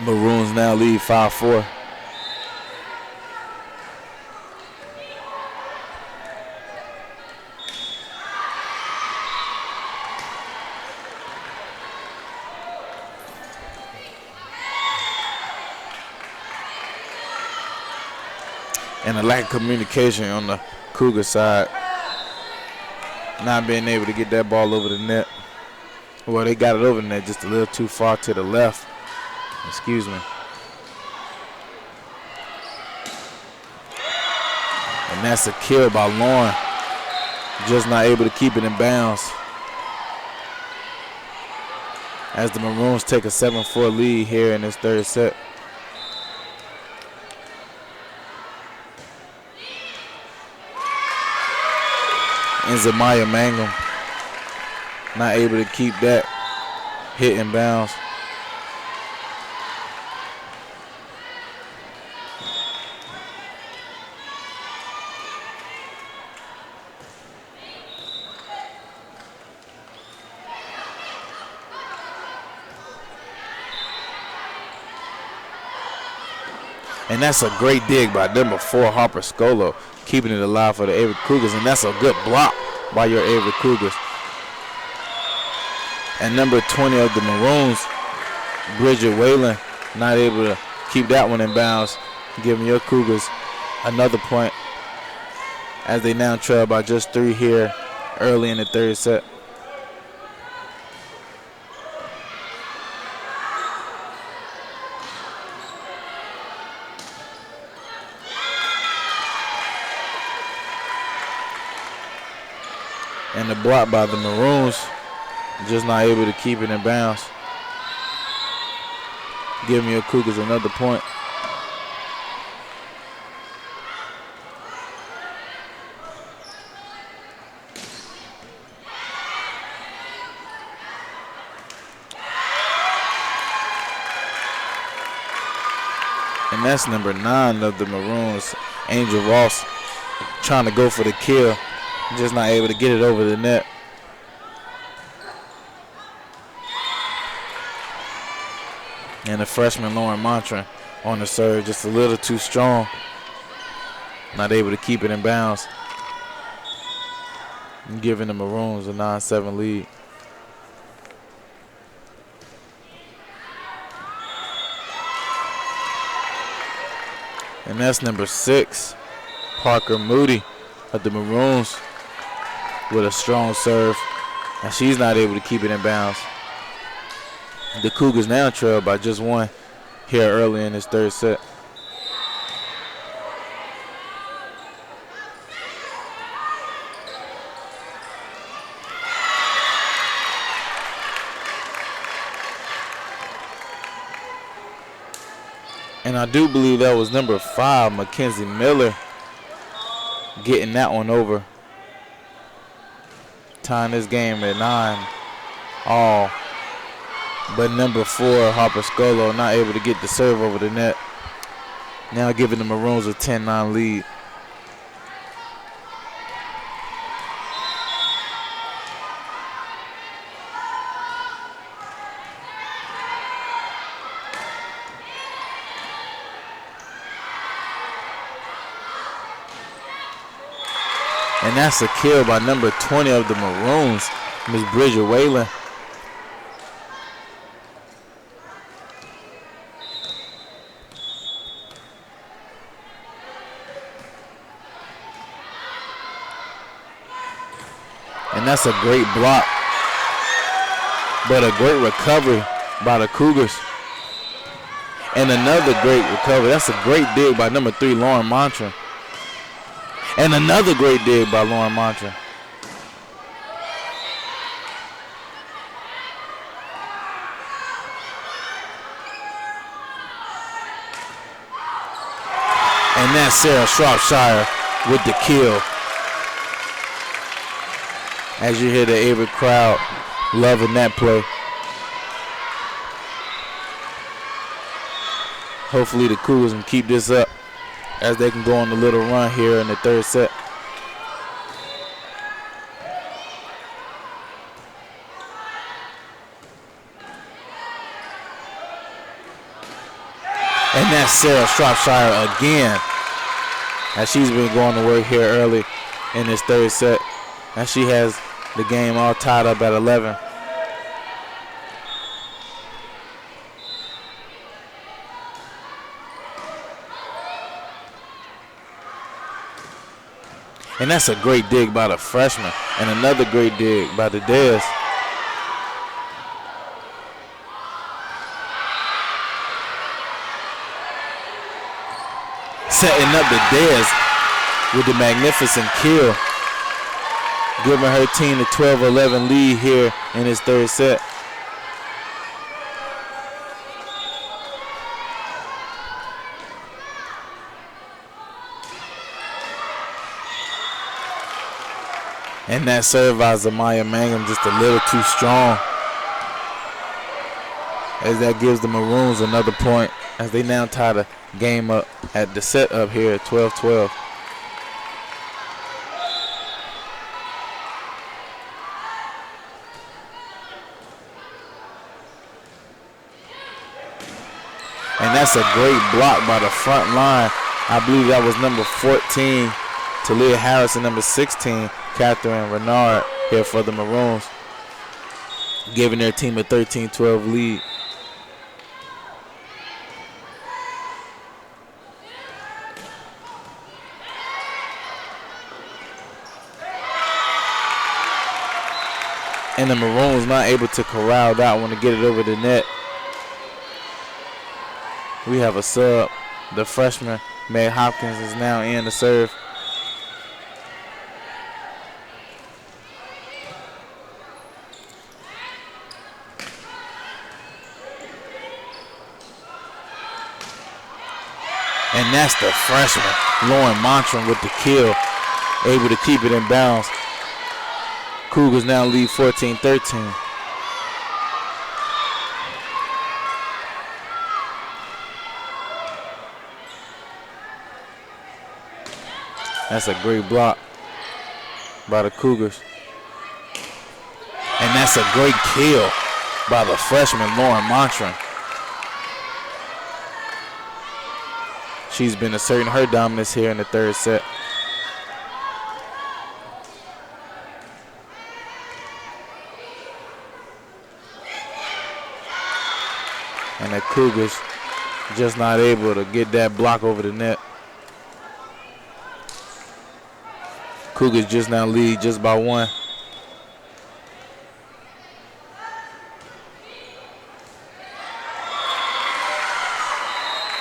B: Maroons now lead 5-4. And a lack of communication on the Cougar side. Not being able to get that ball over the net. Well, they got it over the net just a little too far to the left. Excuse me. And that's a kill by Lauren. Just not able to keep it in bounds. As the Maroons take a 7-4 lead here in this third set. And Zamaya Mangum not able to keep that hit in bounds. And that's a great dig by number 4, Harper Scolo, keeping it alive for the Averett Cougars. And that's a good block by your Averett Cougars. And number 20 of the Maroons, Bridget Whalen, not able to keep that one in bounds, giving your Cougars another point as they now trail by just 3 here early in the third set. And the block by the Maroons, just not able to keep it in bounds. Giving your Cougars another point. And that's number 9 of the Maroons, Angel Ross, trying to go for the kill. Just not able to get it over the net. And the freshman Lauren Montran on the serve, just a little too strong. Not able to keep it in bounds. And giving the Maroons a 9-7 lead. And that's number 6, Parker Moody of the Maroons with a strong serve. And she's not able to keep it in bounds. The Cougars now trail by just 1 here early in this third set. And I do believe that was number 5, Mackenzie Miller, getting that one over. Tying this game at 9 all. But number 4, Harper Scolo, not able to get the serve over the net. Now giving the Maroons a 10-9 lead. And that's a kill by number 20 of the Maroons, Ms. Bridget Whalen. And that's a great block, but a great recovery by the Cougars. And another great recovery. That's a great dig by number 3, Lauren Montran. And another great dig by Lauren Montran. And that's Sarah Shropshire with the kill. As you hear the Averett crowd loving that play. Hopefully the Cougars can keep this up as they can go on a little run here in the third set. And that's Sarah Shropshire again, as she's been going to work here early in this third set. And she has the game all tied up at 11. And that's a great dig by the freshman. And another great dig by the Dez. Setting up the Dez with the magnificent kill, giving her team the 12-11 lead here in this third set. And that serve by Zamaya Mangum just a little too strong, as that gives the Maroons another point, as they now tie the game up at the set up here at 12-12. And that's a great block by the front line. I believe that was number 14, Talia Harris, and number 16, Catherine Renard, here for the Maroons, giving their team a 13-12 lead. And the Maroons not able to corral that one to get it over the net. We have a sub. The freshman, Meg Hopkins, is now in the serve. And that's the freshman, Lauren Montran, with the kill, able to keep it in bounds. Cougars now lead 14-13. That's a great block by the Cougars. And that's a great kill by the freshman, Lauren Montran. She's been asserting her dominance here in the third set. And the Cougars just not able to get that block over the net. Cougars just now lead just by 1.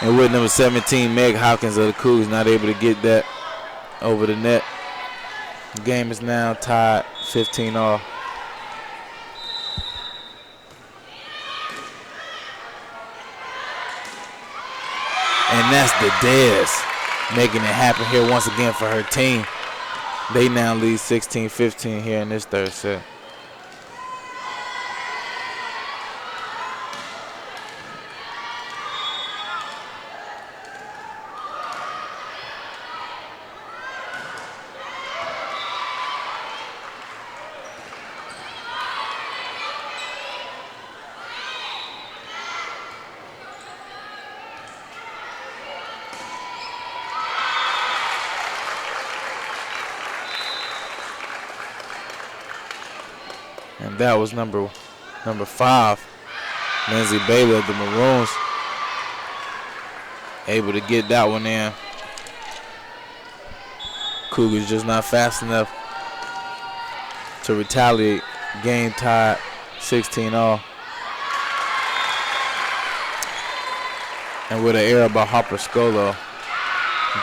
B: And with number 17, Meg Hopkins of the Cougars, not able to get that over the net. The game is now tied 15-all. And that's the Dez making it happen here once again for her team. They now lead 16-15 here in this third set. And that was number 5, Lindsay Bailey of the Maroons. Able to get that one in. Cougars just not fast enough to retaliate. Game tied 16-all. And with an error by Harper Scolo,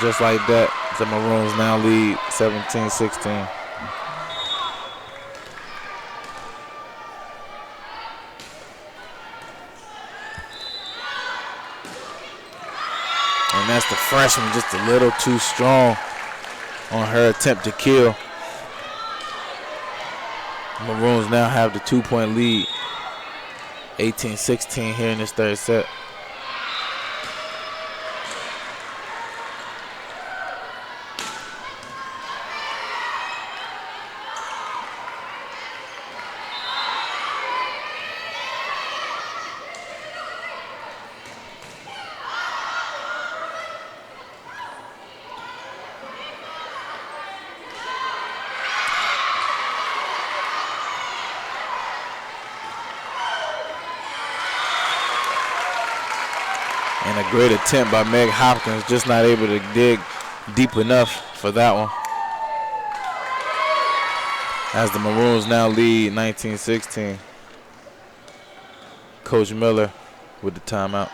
B: just like that, the Maroons now lead 17-16. And that's the freshman just a little too strong on her attempt to kill. Maroons now have the 2-point lead, 18-16 here in this third set. And a great attempt by Meg Hopkins, just not able to dig deep enough for that one. As the Maroons now lead 19-16. Coach Miller with the timeout.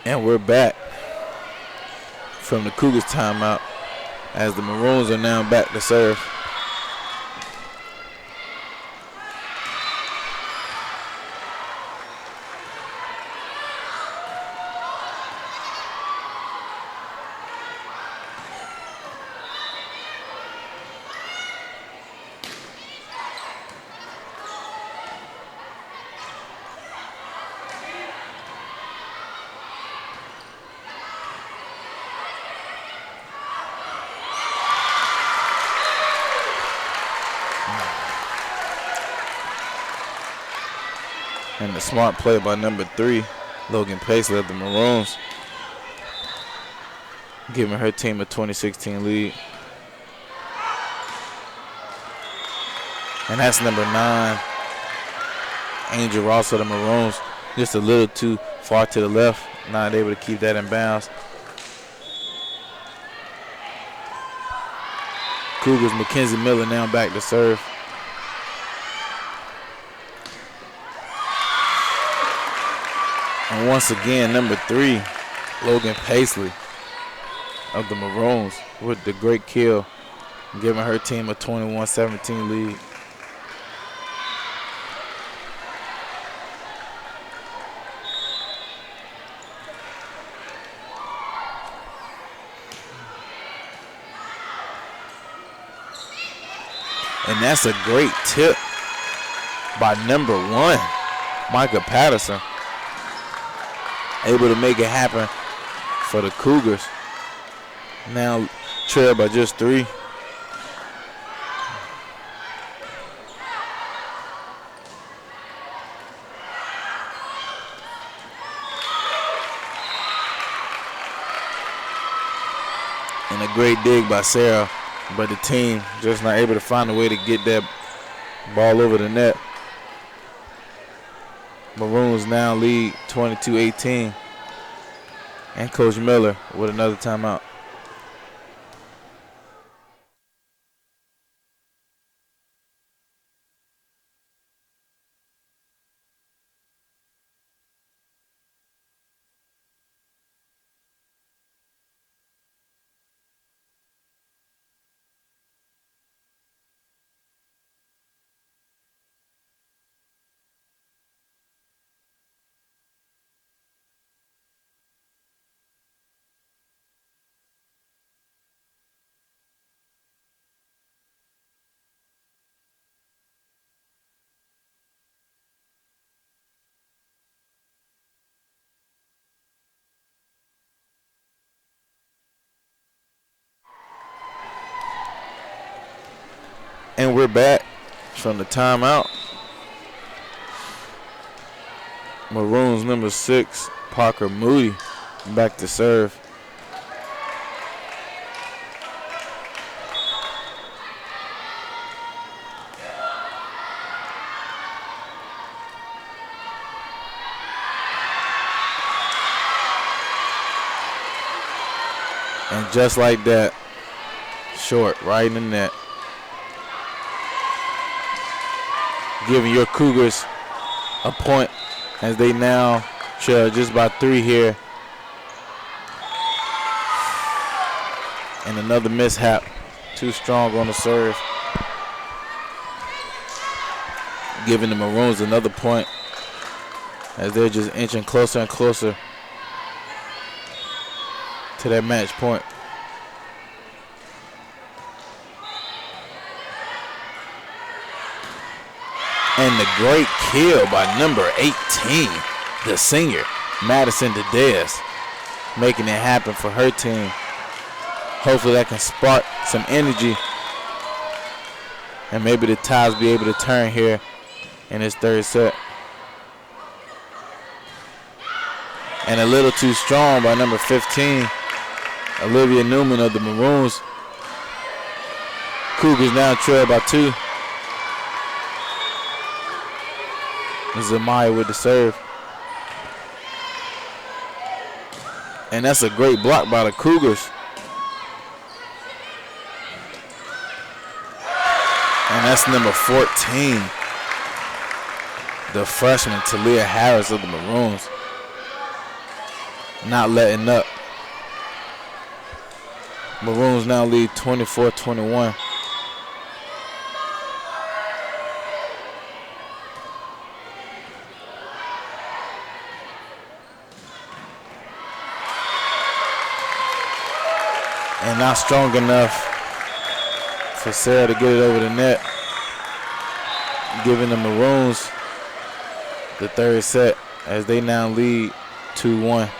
B: And we're back from the Cougars timeout as the Maroons are now back to serve. And the smart play by number 3, Logan Paisley of the Maroons, giving her team a 20-16 lead. And that's number 9, Angel Ross of the Maroons, just a little too far to the left, not able to keep that in bounds. Cougars. Mackenzie Miller now back to serve. And once again, number 3, Logan Paisley of the Maroons with the great kill, giving her team a 21-17 lead. And that's a great tip by number 1, Micah Patterson. Able to make it happen for the Cougars. Now trail by just 3. And a great dig by Sarah, but the team just not able to find a way to get that ball over the net. Maroons now lead 22-18. And Coach Miller with another timeout. And we're back from the timeout. Maroons number 6, Parker Moody, back to serve. And just like that, short, right in the net. Giving your Cougars a point as they now trail just by 3 here. And another mishap. Too strong on the serve. Giving the Maroons another point as they're just inching closer and closer to that match point. And the great kill by number 18, the senior, Madison Dedez, making it happen for her team. Hopefully that can spark some energy and maybe the tides be able to turn here in this third set. And a little too strong by number 15, Olivia Newman of the Maroons. Cougars now trail by 2. Zamaya with the serve. And that's a great block by the Cougars. And that's number 14, the freshman Talia Harris of the Maroons. Not letting up. Maroons now lead 24-21. And not strong enough for Sarah to get it over the net, giving the Maroons the third set as they now lead 2-1.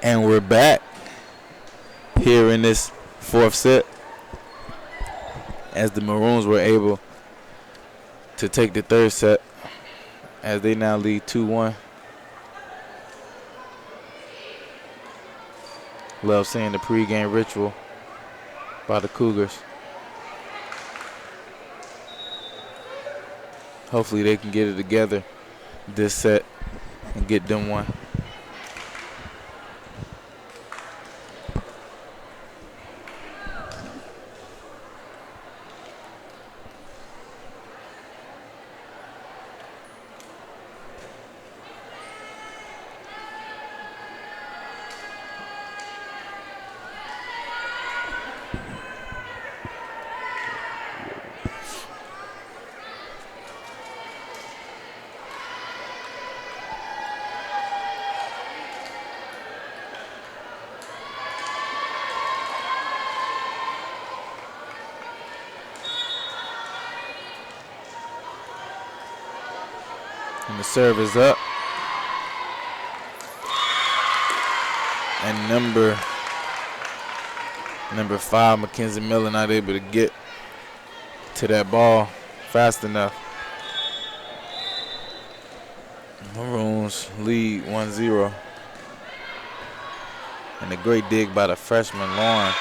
B: And we're back here in this fourth set as the Maroons were able to take the third set as they now lead 2-1. Love seeing the pregame ritual by the Cougars. Hopefully they can get it together this set and get them one. And the serve is up. And number 5, Mackenzie Miller, not able to get to that ball fast enough. Maroons lead 1-0. And a great dig by the freshman, Lauren.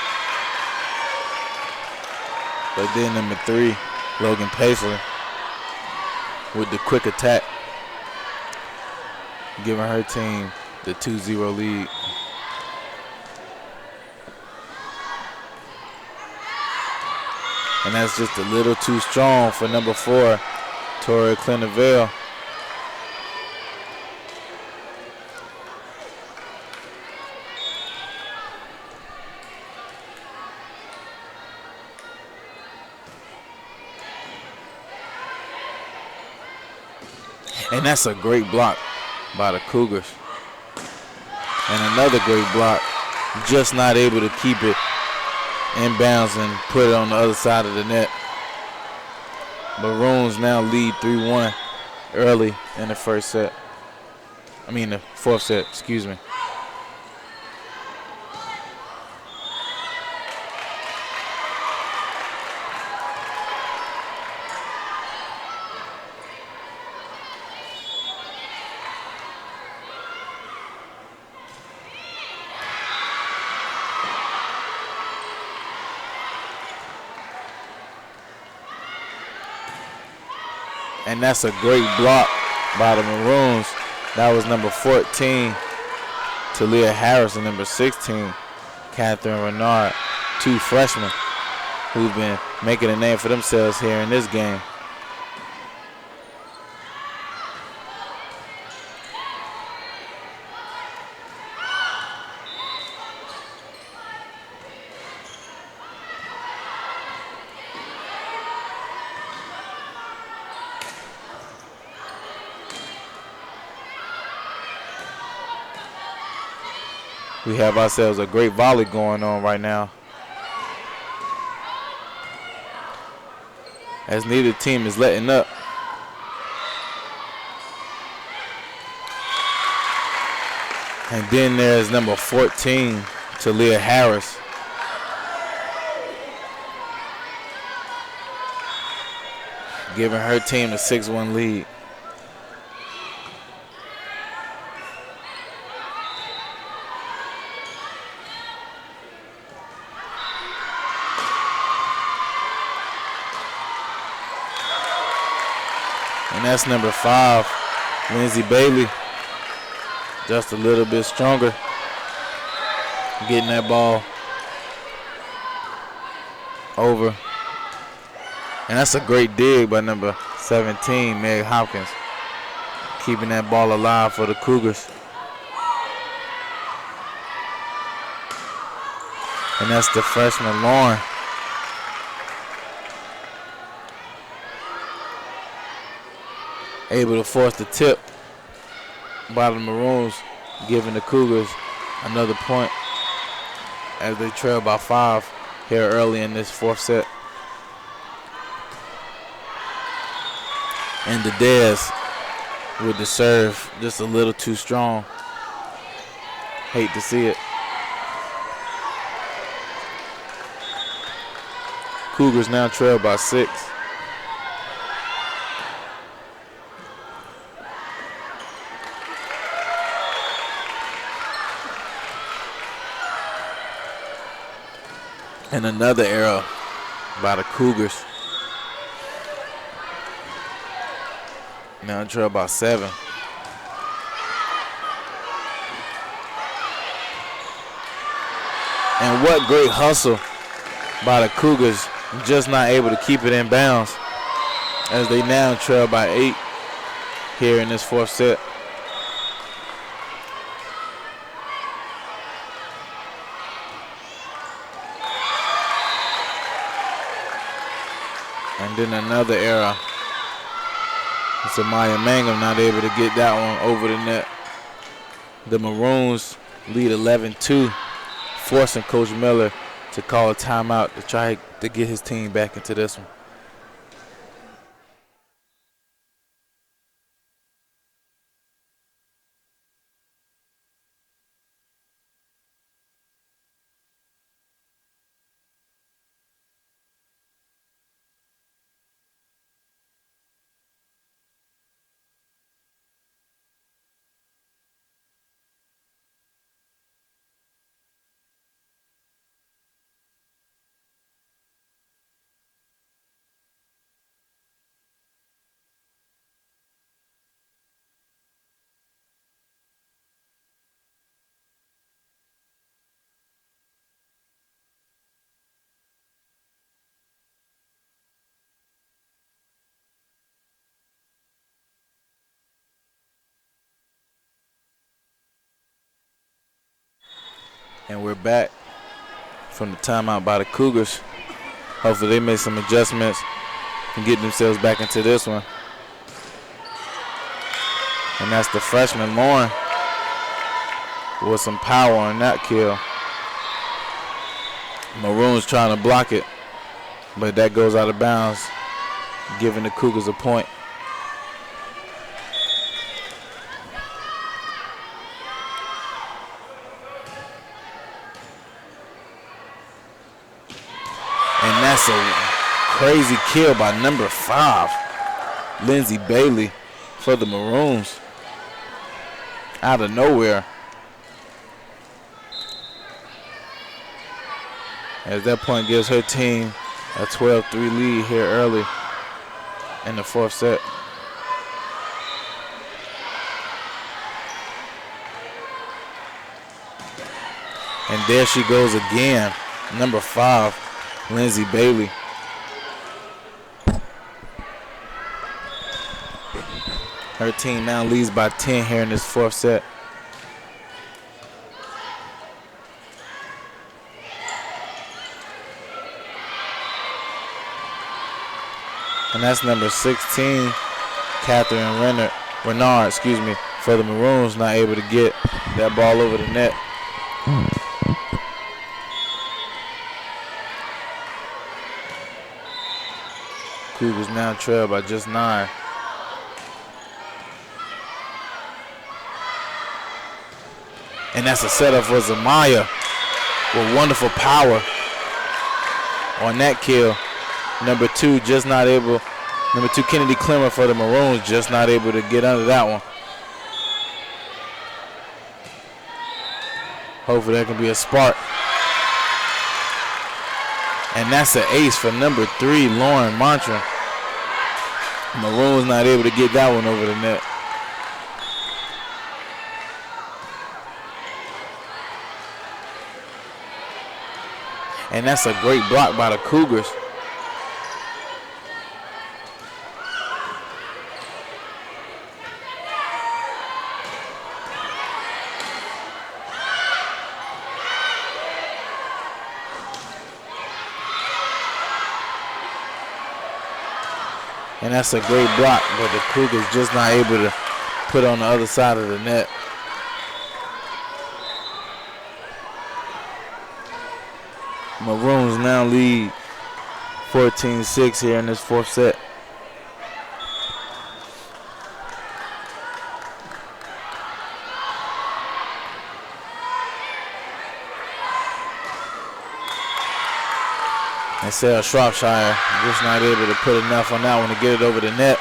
B: But then number 3, Logan Paisley, with the quick attack, giving her team the 2-0 lead. And that's just a little too strong for number 4, Tori Clinaville. And that's a great block by the Cougars. And another great block, just not able to keep it inbounds and put it on the other side of the net. Maroons now lead 3-1 early in the first set. The fourth set, excuse me. And that's a great block by the Maroons. That was number 14, Talia Harris, and number 16, Catherine Renard, 2 freshmen who've been making a name for themselves here in this game. We have ourselves a great volley going on right now, as neither team is letting up. And then there's number 14, Talia Harris. Giving her team a 6-1 lead. And that's number 5, Lindsay Bailey, just a little bit stronger, getting that ball over. And that's a great dig by number 17, Meg Hopkins, keeping that ball alive for the Cougars. And that's the freshman, Lauren. Able to force the tip by the Maroons, giving the Cougars another point as they trail by 5 here early in this fourth set. And the Dez with the serve just a little too strong. Hate to see it. Cougars now trail by 6. And another error by the Cougars. Now trail by 7. And what great hustle by the Cougars, just not able to keep it in bounds as they now trail by 8 here in this 4th set. And then another error. It's Amaya Mangum not able to get that one over the net. The Maroons lead 11-2, forcing Coach Miller to call a timeout to try to get his team back into this one. And we're back from the timeout by the Cougars. Hopefully they make some adjustments and get themselves back into this one. And that's the freshman, Lauren, with some power on that kill. Maroons trying to block it, but that goes out of bounds, giving the Cougars a point. And that's a crazy kill by number 5, Lindsey Bailey, for the Maroons. Out of nowhere. As that point gives her team a 12-3 lead here early in the 4th set. And there she goes again, number 5, Lindsey Bailey. Her team now leads by 10 here in this 4th set. And that's number 16, Catherine Renard, for the Maroons, not able to get that ball over the net. Cougars now trail by just 9. And that's a setup for Zamaya with wonderful power on that kill. Number 2 just not able. Number 2 Kennedy Clemmer for the Maroons just not able to get under that one. Hopefully that can be a spark. And that's an ace for number 3 Lauren Montran. Maroons not able to get that one over the net. And that's a great block by the Cougars. And that's a great block, but the Cougars just not able to put on the other side of the net. Maroons now lead 14-6 here in this 4th set. And Sarah Shropshire just not able to put enough on that one to get it over the net.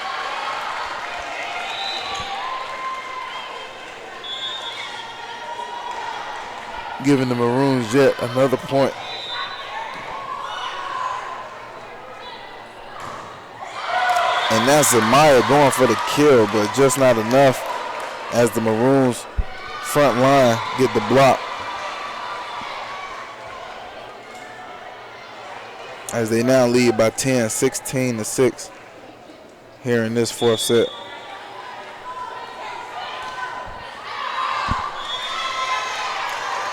B: Giving the Maroons yet another point. And that's Amaya going for the kill, but just not enough as the Maroons front line get the block. As they now lead by 10, 16-6 here in this fourth set.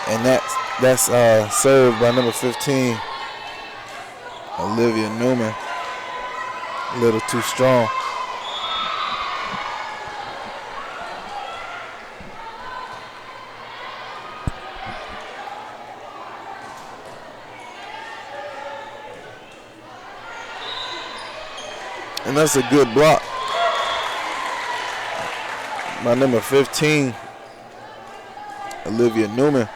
B: And that's served by number 15, Olivia Newman. A little too strong. And that's a good block by number 15, Olivia Newman.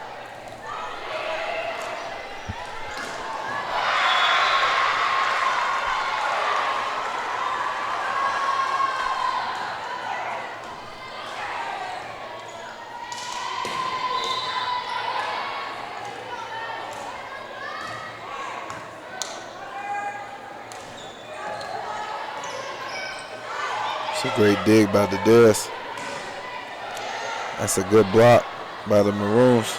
B: It's a great dig by the Des. That's a good block by the Maroons.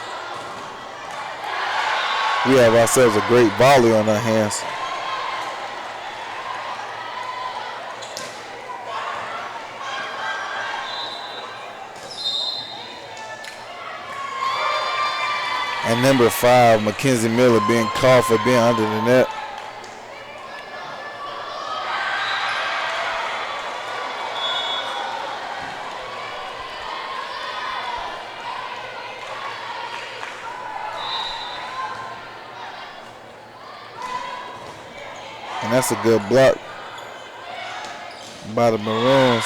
B: We have ourselves a great volley on our hands. And number 5, Mackenzie Miller, being called for being under the net. And that's a good block by the Maroons.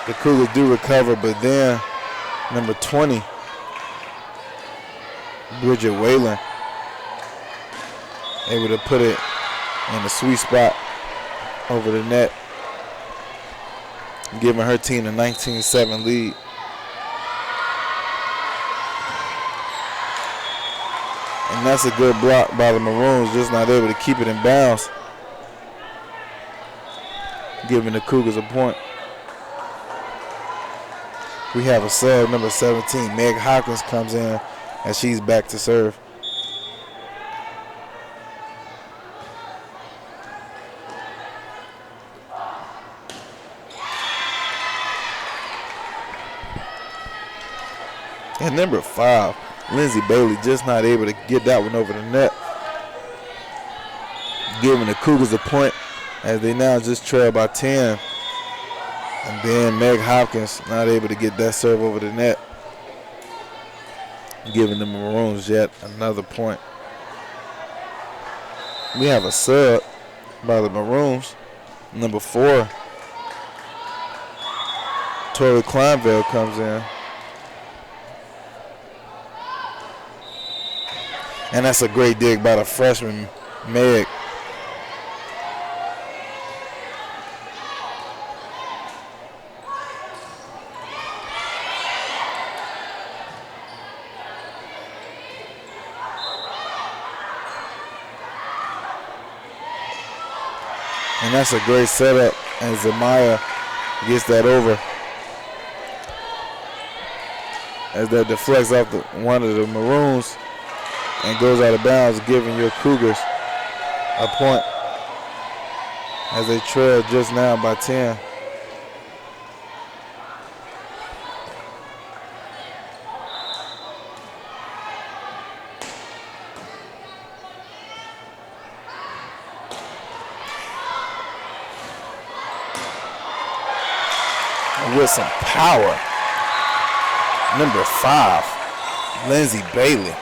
B: The Cougars do recover, but then number 20, Bridget Whalen, able to put it in the sweet spot over the net, giving her team a 19-7 lead. And that's a good block by the Maroons, just not able to keep it in bounds, giving the Cougars a point. We have a sub, number 17, Meg Hopkins comes in as she's back to serve. And number 5, Lindsay Bailey, just not able to get that one over the net, giving the Cougars a point as they now just trail by 10. And then Meg Hopkins not able to get that serve over the net, giving the Maroons yet another point. We have a sub by the Maroons, number 4, Tori Kleinveld comes in. And that's a great dig by the freshman, Meg. And that's a great setup, and Zamaya gets that over as that deflects off one of the Maroons and goes out of bounds, giving your Cougars a point as they trail just now by 10. And with some power, number 5, Lindsay Bailey.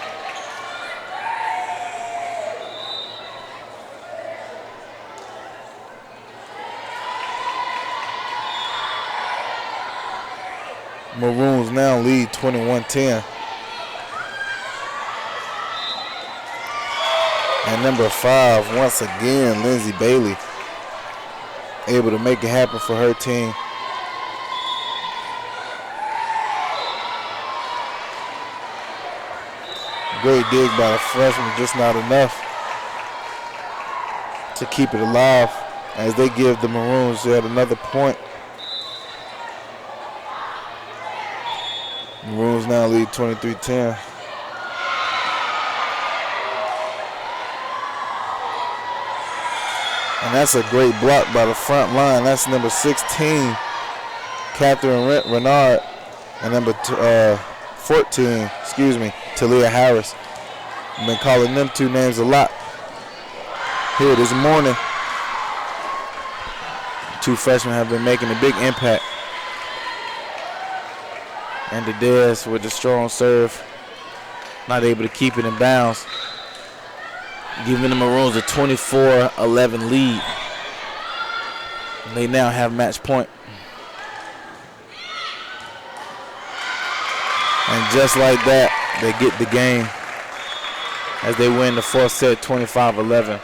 B: Maroons now lead 21-10. And number 5, once again, Lindsay Bailey, able to make it happen for her team. Great dig by the freshman, just not enough to keep it alive as they give the Maroons yet another point. Maroons now lead 23-10. And that's a great block by the front line. That's number 16, Catherine Renard, and number 14, Talia Harris. I've been calling them two names a lot here this morning. Two freshmen have been making a big impact. And Dedez with the strong serve, not able to keep it in bounds, giving the Maroons a 24-11 lead. They now have match point. And just like that, they get the game as they win the fourth set 25-11.